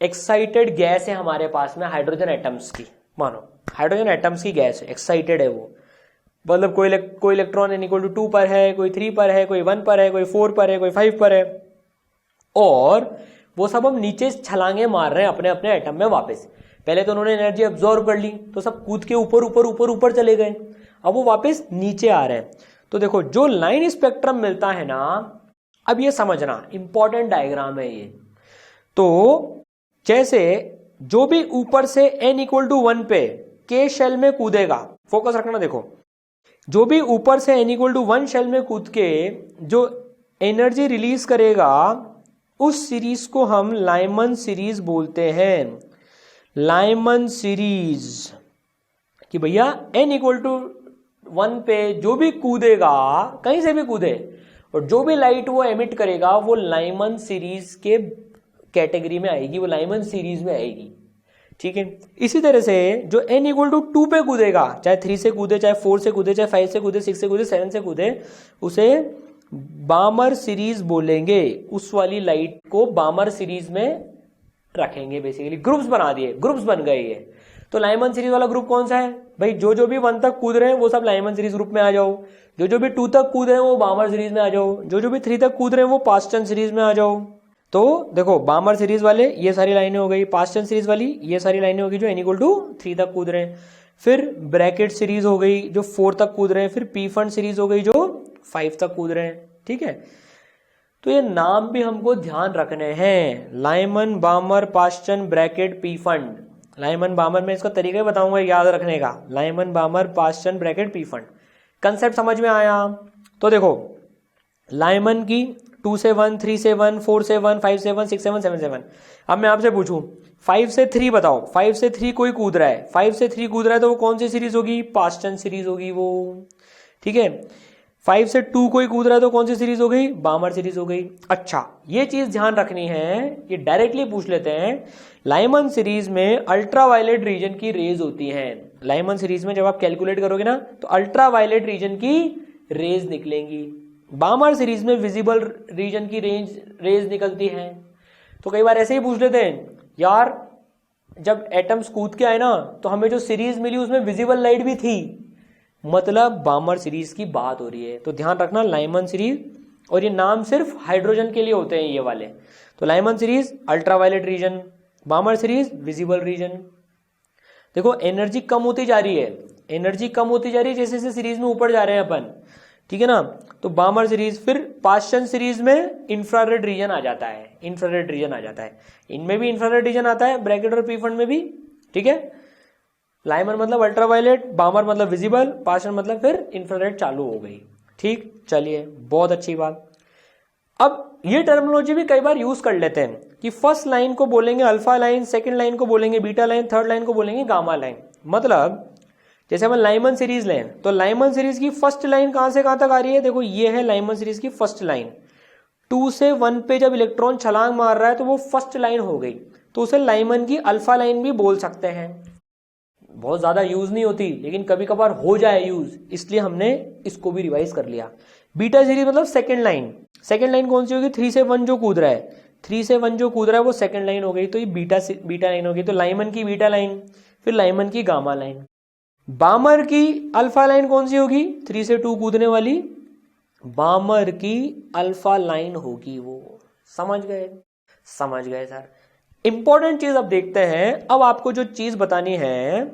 एक्साइटेड गैस है हमारे पास में हाइड्रोजन एटम्स की, मानो हाइड्रोजन एटम्स की गैस है, एक्साइटेड है वो, मतलब कोई इलेक्ट्रॉन n = 2 पर है, कोई 3 पर है, कोई 1 पर है, कोई 4 पर है, कोई 5 पर है, और वो सब हम नीचे छलांगे मार रहे हैं अपने अपने एटम में वापस। पहले तो उन्होंने एनर्जी एब्जॉर्ब कर ली, तो सब कूद के ऊपर ऊपर ऊपर ऊपर चले गए, अब वो वापस नीचे आ रहे हैं। तो देखो जो लाइन स्पेक्ट्रम मिलता है ना, अब ये समझना इंपॉर्टेंट डायग्राम है ये। तो जैसे जो भी ऊपर से n = 1 पे के शेल में कूदेगा, फोकस रखना, देखो जो भी ऊपर से n = 1 शेल में कूद के जो एनर्जी रिलीज करेगा, उस सीरीज को हम लाइमन सीरीज बोलते हैं। लाइमन सीरीज कि भैया n = 1 पे जो भी कूदेगा, कहीं से भी कूदे, और जो भी लाइट वो एमिट करेगा वो लाइमन सीरीज के कैटेगरी में आएगी, वो लाइमन सीरीज में आएगी। ठीक है, इसी तरह से जो n = 2 पे कूदेगा, चाहे 3 से कूदे, चाहे 4 से कूदे, चाहे 5 से कूदे, 6 से कूदे, 7 से कूदे, उसे बामर सीरीज बोलेंगे। उस वाली लाइट को बामर सीरीज में रखेंगे, बेसिकली ग्रुप्स बना दिए, ग्रुप्स बन गए ये। तो लाइमन सीरीज वाला ग्रुप कौन सा है भाई, जो भी 1 तक कूद रहे हैं वो सब लाइमन सीरीज ग्रुप में आ जाओ, जो भी 2 तक कूद रहे हैं वो बामर सीरीज में आ जाओ, जो भी 3 तक कूद रहे हैं वो पास्टन सीरीज में आ जाओ। तो देखो बामर सीरीज वाले ये सारी लाइनें हो गई, पास्टन सीरीज वाली ये सारी लाइनें हो गई जो n = 3 तक कूद रहे हैं, फिर ब्रैकेट सीरीज हो गई जो 4 तक कूद रहे हैं, फिर पी फंड सीरीज हो गई जो 5 तक कूद रहे हैं। ठीक है, तो ये नाम भी हमको ध्यान रखने हैं, Lyman, Balmer, Paschen, Brackett, Pfund. Lyman Balmer में इसका तरीका बताऊंगा याद रखने का, Lyman Balmer Paschen Brackett Pfund. Concept समझ में आया? तो देखो लाइमन की 2 से 1, 3 से 1, 4 से 1, 5 से 1, 6 से 1, 7 से 1। अब मैं आपसे पूछूं 5 से 3 बताओ, 5 से 3 कोई कूद रहा है, 5 से 3 कूद रहा है तो वो कौन सी सीरीज होगी? पास्टन सीरीज होगी वो। ठीक है, 5 से 2 कोई कूद रहा है तो कौन सी सीरीज हो गई? बामर सीरीज हो गई। अच्छा, ये चीज ध्यान रखनी है, ये डायरेक्टली पूछ लेते हैं। लाइमन सीरीज में अल्ट्रावायलेट रीजन की रेज होती हैं। लाइमन सीरीज में जब आप कैलकुलेट करोगे ना तो अल्ट्रावायलेट रीजन की रेज निकलेंगी। बामर सीरीज में विजिबल रीजन की रेज निकलती है। तो कई बार ऐसे ही पूछ लेते हैं यार, जब एटम्स कूद के आए ना तो हमें जो सीरीज मिली उसमें विजिबल लाइट भी थी, मतलब बामर सीरीज की बात हो रही है। तो ध्यान रखना लाइमन सीरीज, और ये नाम सिर्फ हाइड्रोजन के लिए होते हैं ये वाले। तो Lyman series ultraviolet region, Balmer series visible region. देखो एनर्जी कम होती जा रही है, एनर्जी कम होती जा रही है जैसे जैसे सीरीज में ऊपर जा रहे हैं अपन, ठीक है ना। तो बामर सीरीज, फिर पास्टन सीरीज में इंफ्रारेड रीजन आ जाता है, इंफ्रारेड रीजन आ जाता है, इनमें भी इंफ्रारेड रीजन आता है, ब्रैकेट और पी फंड में भी। ठीक है, लाइमन मतलब अल्ट्रावायलेट, बामर मतलब विजिबल, पास्टन मतलब फिर इंफ्रारेड चालू हो गई। ठीक, चलिए बहुत अच्छी बात। अब ये टर्मिनोलॉजी भी कई बार यूज कर लेते हैं कि फर्स्ट लाइन को बोलेंगे अल्फा लाइन, सेकंड लाइन को बोलेंगे बीटा लाइन, थर्ड लाइन को बोलेंगे गामा लाइन। मतलब जैसे अपन लाइमन सीरीज लें तो लाइमन सीरीज की फर्स्ट लाइन कहां से कहां तक आ रही है? देखो ये है लाइमन सीरीज की फर्स्ट लाइन। 2 से 1 पे जब इलेक्ट्रॉन छलांग मार रहा है तो वो फर्स्ट लाइन हो गई। तो उसे लाइमन की अल्फा लाइन भी बोल सकते हैं। बहुत ज्यादा यूज नहीं होती लेकिन कभी कभार हो जाए यूज, इसलिए हमने इसको भी रिवाइज कर लिया। बीटा सीरीज मतलब सेकेंड लाइन। सेकेंड लाइन कौन सी होगी? 3 से 1 जो कूद रहा है, 3 से 1 जो कूद रहा है वो सेकेंड लाइन हो गई, तो ये बीटा लाइन हो गई। तो लाइमन की बीटा लाइन, फिर लाइमन की गामा लाइन। बामर की अल्फा लाइन कौन सी होगी? 3 से 2 कूदने वाली बामर की अल्फा लाइन होगी वो। समझ गए? समझ गए सर। इंपॉर्टेंट चीज अब देखते हैं। अब आपको जो चीज बतानी है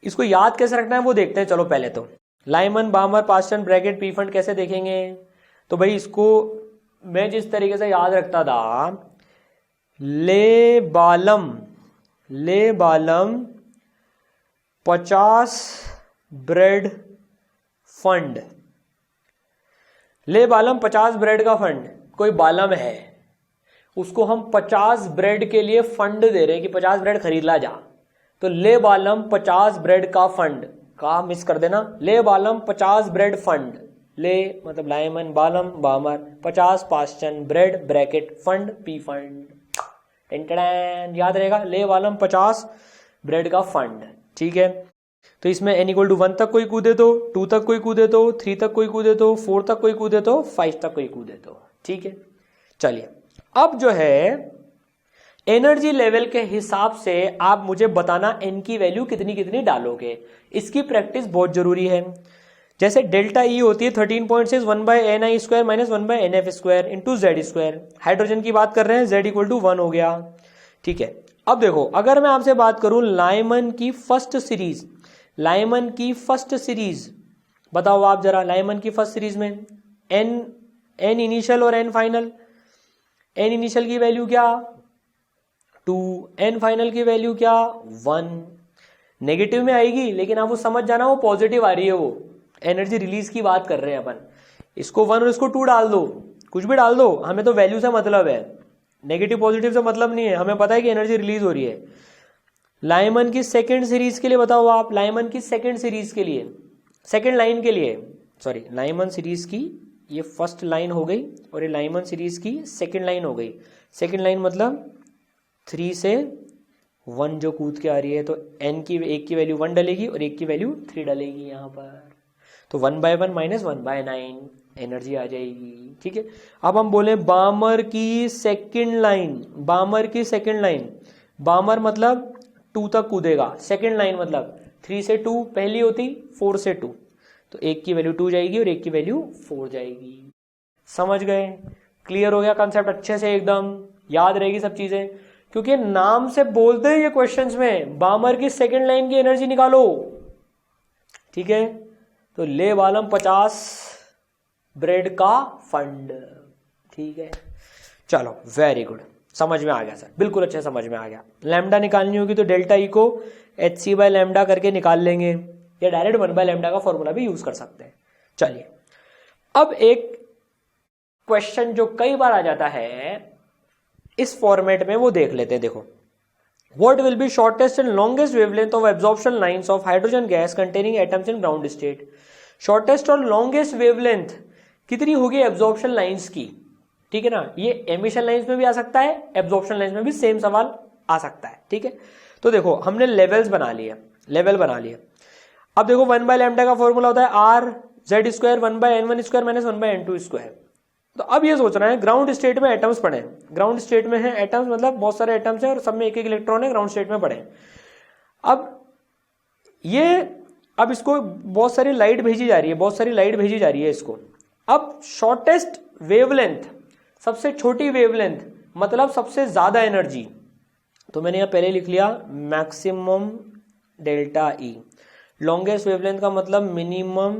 इसको याद कैसे रखना है वो देखते हैं। चलो पहले तो Lyman, Balmer, Paschen, Brackett, P fund कैसे देखेंगे? तो भाई इसको मैं जिस तरीके से याद रखता था, ले बालम 50 ब्रेड फंड। ले बालम 50 ब्रेड का फंड। कोई बालम है, उसको हम 50 ब्रेड के लिए फंड दे रहे हैं कि 50 ब्रेड खरीद ला जा। तो ले बालम 50 ब्रेड का फंड का मिस कर देना। ले बालम 50 ब्रेड फंड। ले मतलब लाइमन, बालम, Balmer, 50 Paschen, bread, Brackett, Pfund, Pfund. टेंटन याद रहेगा। ले बालम 50 ब्रेड का फंड। ठीक है, तो इसमें n = 1 तक कोई कूदे तो, 2 तक कोई कूदे तो, 3 तक कोई कूदे तो, 4 तक कोई कूदे तो, 5 तक कोई कूदे तो। ठीक है, चलिए अब जो है एनर्जी लेवल के हिसाब से आप मुझे बताना n की वैल्यू कितनी कितनी डालोगे। इसकी प्रैक्टिस बहुत जरूरी है। जैसे डेल्टा ई होती है 13.6 1/ni² - 1/nf² into z²। Hydrogen की बात कर रहे हैं, z = 1 हो गया। ठीक है, अब देखो अगर मैं आपसे बात करूं लाइमन की फर्स्ट सीरीज, लाइमन की फर्स्ट सीरीज बताओ आप जरा। लाइमन की फर्स्ट सीरीज में n इनिशियल और n फाइनल। n इनिशियल की वैल्यू क्या? 2, n फाइनल की वैल्यू क्या? 1। नेगेटिव में आएगी लेकिन आप वो समझ जाना वो पॉजिटिव आ रही है, वो एनर्जी रिलीज की बात कर रहे हैं अपन। इसको 1 और इसको 2 डाल दो, कुछ भी डाल दो, हमें तो वैल्यू से मतलब है, नेगेटिव पॉजिटिव से मतलब नहीं है। हमें पता है कि एनर्जी रिलीज हो रही है। लाइमन की सेकेंड सीरीज के लिए बताओ आप, लाइमन की सेकेंड सीरीज के लिए, सेकेंड लाइन के लिए, सॉरी लाइमन सीरीज की ये फर्स्ट लाइन हो गई और ये लाइमन सीरीज की सेकेंड लाइन हो गई। सेकेंड लाइन मतलब 3 से 1 जो कूद के आ रही है, तो n की एक की वैल्यू 1 डलेगी और एक की वैल्यू 3 डलेगी यहाँ पर, तो 1/1 - 1/9 एनर्जी आ जाएगी। ठीक है, अब हम बोले बामर की सेकेंड लाइन, बामर की सेकेंड लाइन, बामर मतलब 2 तक कूदेगा, सेकेंड लाइन मतलब 3 से 2 पहली होती, 4 से 2, तो एक की वैल्यू 2 जाएगी और एक की वैल्यू 4 जाएगी। समझ गए? क्लियर हो गया कंसेप्ट? अच्छे से एकदम याद रहेगी सब चीजें, क्योंकि नाम से बोलते हैं ये क्वेश्चंस में बामर की सेकेंड लाइन की एनर्जी निकालो। ठीक है, तो ले बालम 50 ब्रेड का फंड। ठीक है, चलो वेरी गुड, समझ में आ गया सर, बिल्कुल अच्छे समझ में आ गया। लैम्डा निकालनी होगी तो डेल्टा ई को hc/λ करके निकाल लेंगे, या डायरेक्ट 1/λ का फॉर्मूला भी यूज कर सकते हैं। चलिए अब एक क्वेश्चन जो कई बार आ जाता है इस फॉर्मेट में वो देख लेते हैं। देखो, what will be shortest and longest wavelength of absorption lines of hydrogen gas containing atoms in ground state. Shortest और लॉन्गेस्ट वेवलेंथ कितनी होगी एब्जॉर्प्शन लाइंस की? ठीक है ना, ये एमिशन लाइंस में भी आ सकता है, एब्जॉर्प्शन लाइंस में भी सेम सवाल आ सकता है। ठीक है, तो देखो हमने लेवल्स बना लिए, लेवल बना लिए। अब देखो 1/λ का फॉर्मूला होता है r(z²) 1/n1² - 1/n2²। तो अब ये सोच रहे हैं ग्राउंड स्टेट में एटम्स पड़े, ग्राउंड स्टेट में है एटम्स मतलब बहुत सारे एटम्स हैं और सब में एक एक इलेक्ट्रॉन है, ग्राउंड स्टेट में पड़े। अब इसको बहुत सारी लाइट भेजी जा रही है, बहुत सारी लाइट भेजी जा रही है इसको। अब शॉर्टेस्ट वेवलेंथ, सबसे छोटी वेवलेंथ मतलब सबसे ज्यादा एनर्जी, तो मैंने यहां पहले लिख लिया maximum delta E. Longest wavelength का मतलब मिनिमम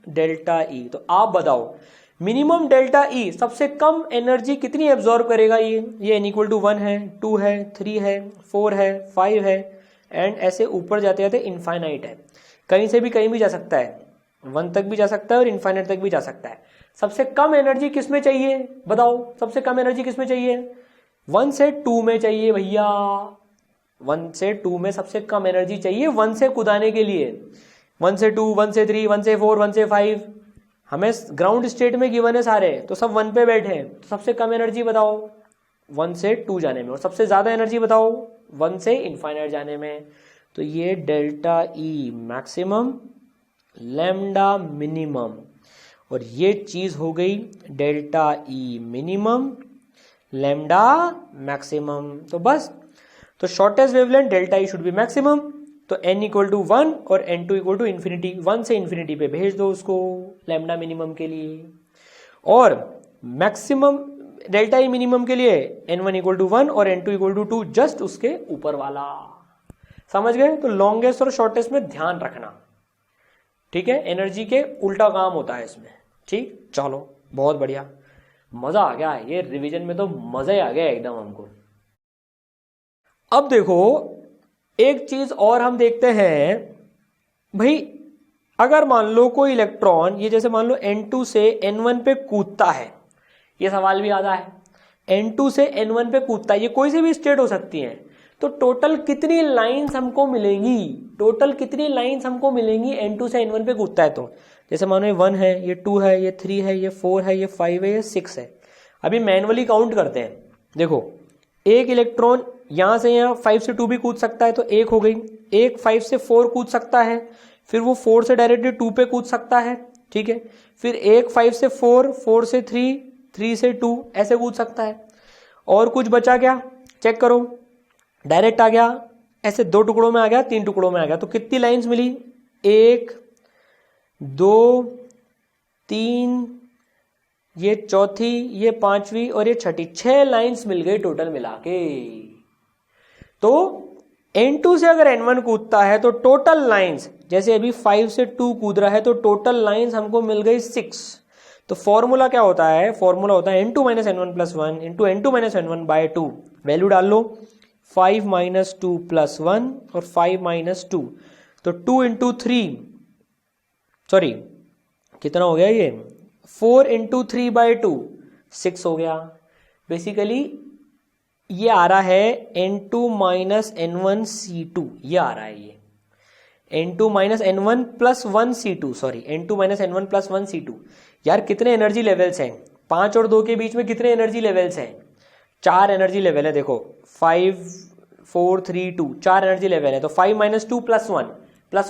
डेल्टा ई। तो आप बताओ मिनिमम डेल्टा ई सबसे कम एनर्जी कितनी एब्जॉर्ब करेगा? ये n = 1 है, 2 है, 3 है, 4 है, 5 है, एंड ऐसे ऊपर जाते जाते इनफाइनाइट है। कहीं से भी कहीं भी जा सकता है, 1 तक भी जा सकता है और इनफाइनाइट तक भी जा सकता है। सबसे कम एनर्जी किस में चाहिए बताओ? सबसे कम एनर्जी किस में चाहिए? 1 से 2 में चाहिए भैया, 1 से 2 में सबसे कम एनर्जी चाहिए 1 से कुदाने के लिए। 1 से 2, 1 से 3, 1 से 4, 1 से 5, हमें ग्राउंड स्टेट में गिवन है सारे, तो सब 1 पे बैठे हैं, तो सबसे कम एनर्जी बताओ 1 से 2 जाने में, और सबसे ज्यादा एनर्जी बताओ 1 से इनफाइनाइट जाने में, तो ये delta E maximum lambda minimum, और ये चीज हो गई delta E minimum lambda maximum. तो बस, तो shortest wavelength delta E should be maximum, तो n इक्वल टू 1 और n2 इक्वल टू इन्फिनिटी, 1 से इन्फिनिटी पे भेज दो उसको लैम्डा मिनिमम के लिए, और मैक्सिमम डेल्टा ई मिनिमम के लिए n1 इक्वल टू 1 और n2 इक्वल टू 2, जस्ट उसके ऊपर वाला। समझ गए? तो लॉन्गेस्ट और शॉर्टेस्ट में ध्यान रखना, ठीक है, एनर्जी के उल्टा काम होता है इसमें। ठीक, चलो बहुत बढ़िया, मजा आ गया, ये रिवीजन में तो मजा ही आ गया एकदम हमको। अब देखो एक चीज और हम देखते हैं भाई, अगर मान लो कोई इलेक्ट्रॉन, ये जैसे मान लो n2 से n1 पे कूदता है, ये सवाल भी आता है, n2 से n1 पे कूदता है, ये कोई सी भी स्टेट हो सकती है, तो टोटल कितनी लाइंस हमको मिलेंगी, टोटल कितनी लाइंस हमको मिलेंगी n2 से n1 पे कूदता है। तो जैसे मानो ये 1 है, ये 2 है, ये 3 है, ये 4 है, ये 5 है, ये 6 है। अभी मैनुअली काउंट करते हैं, देखो एक इलेक्ट्रॉन यहां से यहां 5 से 2 भी कूद सकता है, तो एक हो गई, एक 5 से 4 कूद सकता है, फिर वो 4 से डायरेक्टली 2 पे कूद सकता है, ठीक है, फिर एक 5 से 4, 4 से 3, 3 से 2 ऐसे कूद सकता है। और कुछ बचा क्या, चेक करो, डायरेक्ट आ गया, ऐसे 2 टुकड़ों में आ गया, 3 टुकड़ों में आ गया, तो कितनी लाइंस मिली, 1 2 3, ये चौथी, ये पांचवी और ये छठी, 6 लाइंस मिल गई टोटल मिला के। तो n2 से अगर n1 कूदता है तो टोटल लाइंस, जैसे अभी 5 से 2 कूद रहा है, तो टोटल लाइंस हमको मिल गई 6। तो फॉर्मूला क्या होता है, फॉर्मूला होता है n2 minus n1 plus 1 into n2 minus n1 by 2, value डाल लो, 5 माइनस 2 प्लस 1 और 5 माइनस 2, तो 2 इंटू 3, सॉरी कितना हो गया ये, 4 इंटू 3 बाई 2, 6 हो गया। बेसिकली ये आ रहा है n2 माइनस n1 c2, ये आ रहा है, ये n2 minus n1 plus 1 c2, sorry n2 minus n1 plus 1 c2। यार कितने एनर्जी लेवल्स हैं, 5 और 2 के बीच में कितने एनर्जी लेवल्स हैं, 4 एनर्जी लेवल है, देखो 5 4 3 2, 4 एनर्जी लेवल है, तो 5 माइनस 2 प्लस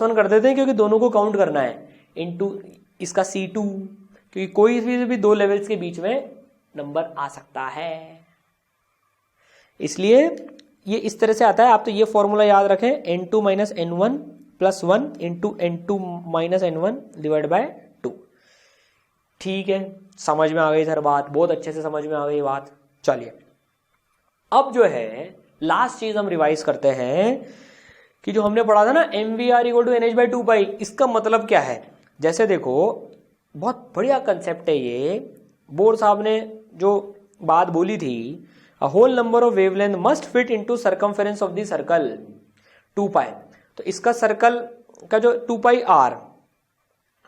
1 कर देते हैं, क्योंकि दोनों को काउंट करना है, इंटू इसका c2, क्योंकि कोई भी 2 लेवल्स के बीच में नंबर आ सकता है, इसलिए ये इस तरह से आता है। आप तो ये फॉर्मूला याद रखें, n2 minus n1 plus 1 into n2 minus n1 divide by 2। ठीक है, समझ में आ गई सर बात, बहुत अच्छे से समझ में आ गई बात। चलिए अब जो है लास्ट चीज हम रिवाइज करते हैं कि जो हमने पढ़ा था ना mvr equal to nh by 2 pi, इसका मतलब क्या है। जैसे देखो बहुत बढ़िया कंसेप्ट है ये, बोर साहब ने जो बात बोली थी, a whole number of wavelength must fit into circumference of the circle 2 पाई। तो इसका सर्कल का जो 2 पाई आर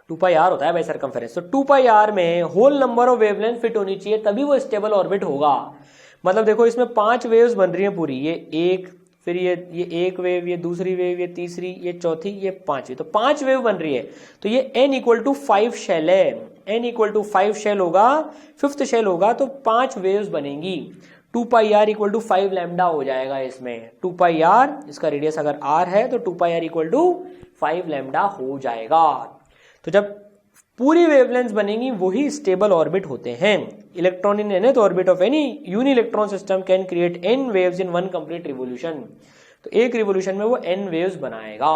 होता है भाई सर्कमफेरेंस, तो 2 पाई आर में whole number of wavelength fit होनी चाहिए, तभी वो स्टेबल ऑर्बिट होगा। मतलब देखो इसमें 5 वेव्स बन रही हैं पूरी, ये एक, फिर ये एक वेव, ये दूसरी वेव, ये तीसरी, ये चौथी, ये पांचवी, तो 5 वेव बन रही है। तो ये n इक्वल टू 5 शेल है, n इक्वल टू 5 शेल होगा, 5th शेल होगा, तो 5 वेव्स बनेंगी। 2 pi are equal to 5 lambda हो जाएगा इसमें, 2 पाई आर, इसका रेडियस अगर r है तो 2 pi are equal to 5 lambda हो जाएगा। तो जब पूरी वेवलेंथ बनेंगी वही स्टेबल ऑर्बिट होते हैं। Electron in nth orbit of any uni electron system can create n waves in 1 complete revolution. तो एक रिवोल्यूशन में वो n वेव्स बनाएगा।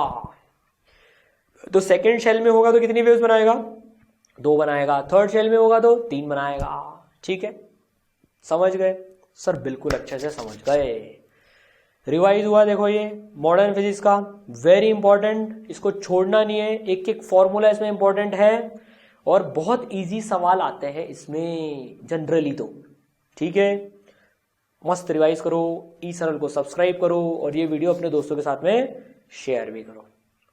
तो सेकंड शेल में होगा तो कितनी वेव्स बनाएगा, 2 बनाएगा, थर्ड शेल में होगा तो 3 बनाएगा। ठीक है, समझ गए सर, बिल्कुल अच्छे से समझ गए। रिवाइज हुआ, देखो ये मॉडर्न फिजिक्स का वेरी इंपॉर्टेंट, इसको छोड़ना नहीं है, एक एक फॉर्मूला इसमें इंपॉर्टेंट है और बहुत इजी सवाल आते हैं इसमें जनरली। तो ठीक है, मस्त रिवाइज करो, ई सरल को सब्सक्राइब करो और ये वीडियो अपने दोस्तों के साथ में शेयर भी करो।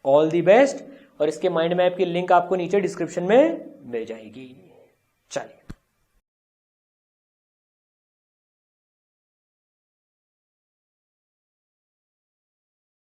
All the best. और इसके माइंड मैप की लिंक आपको नीचे डिस्क्रिप्शन में मिल जाएगी। चलिए।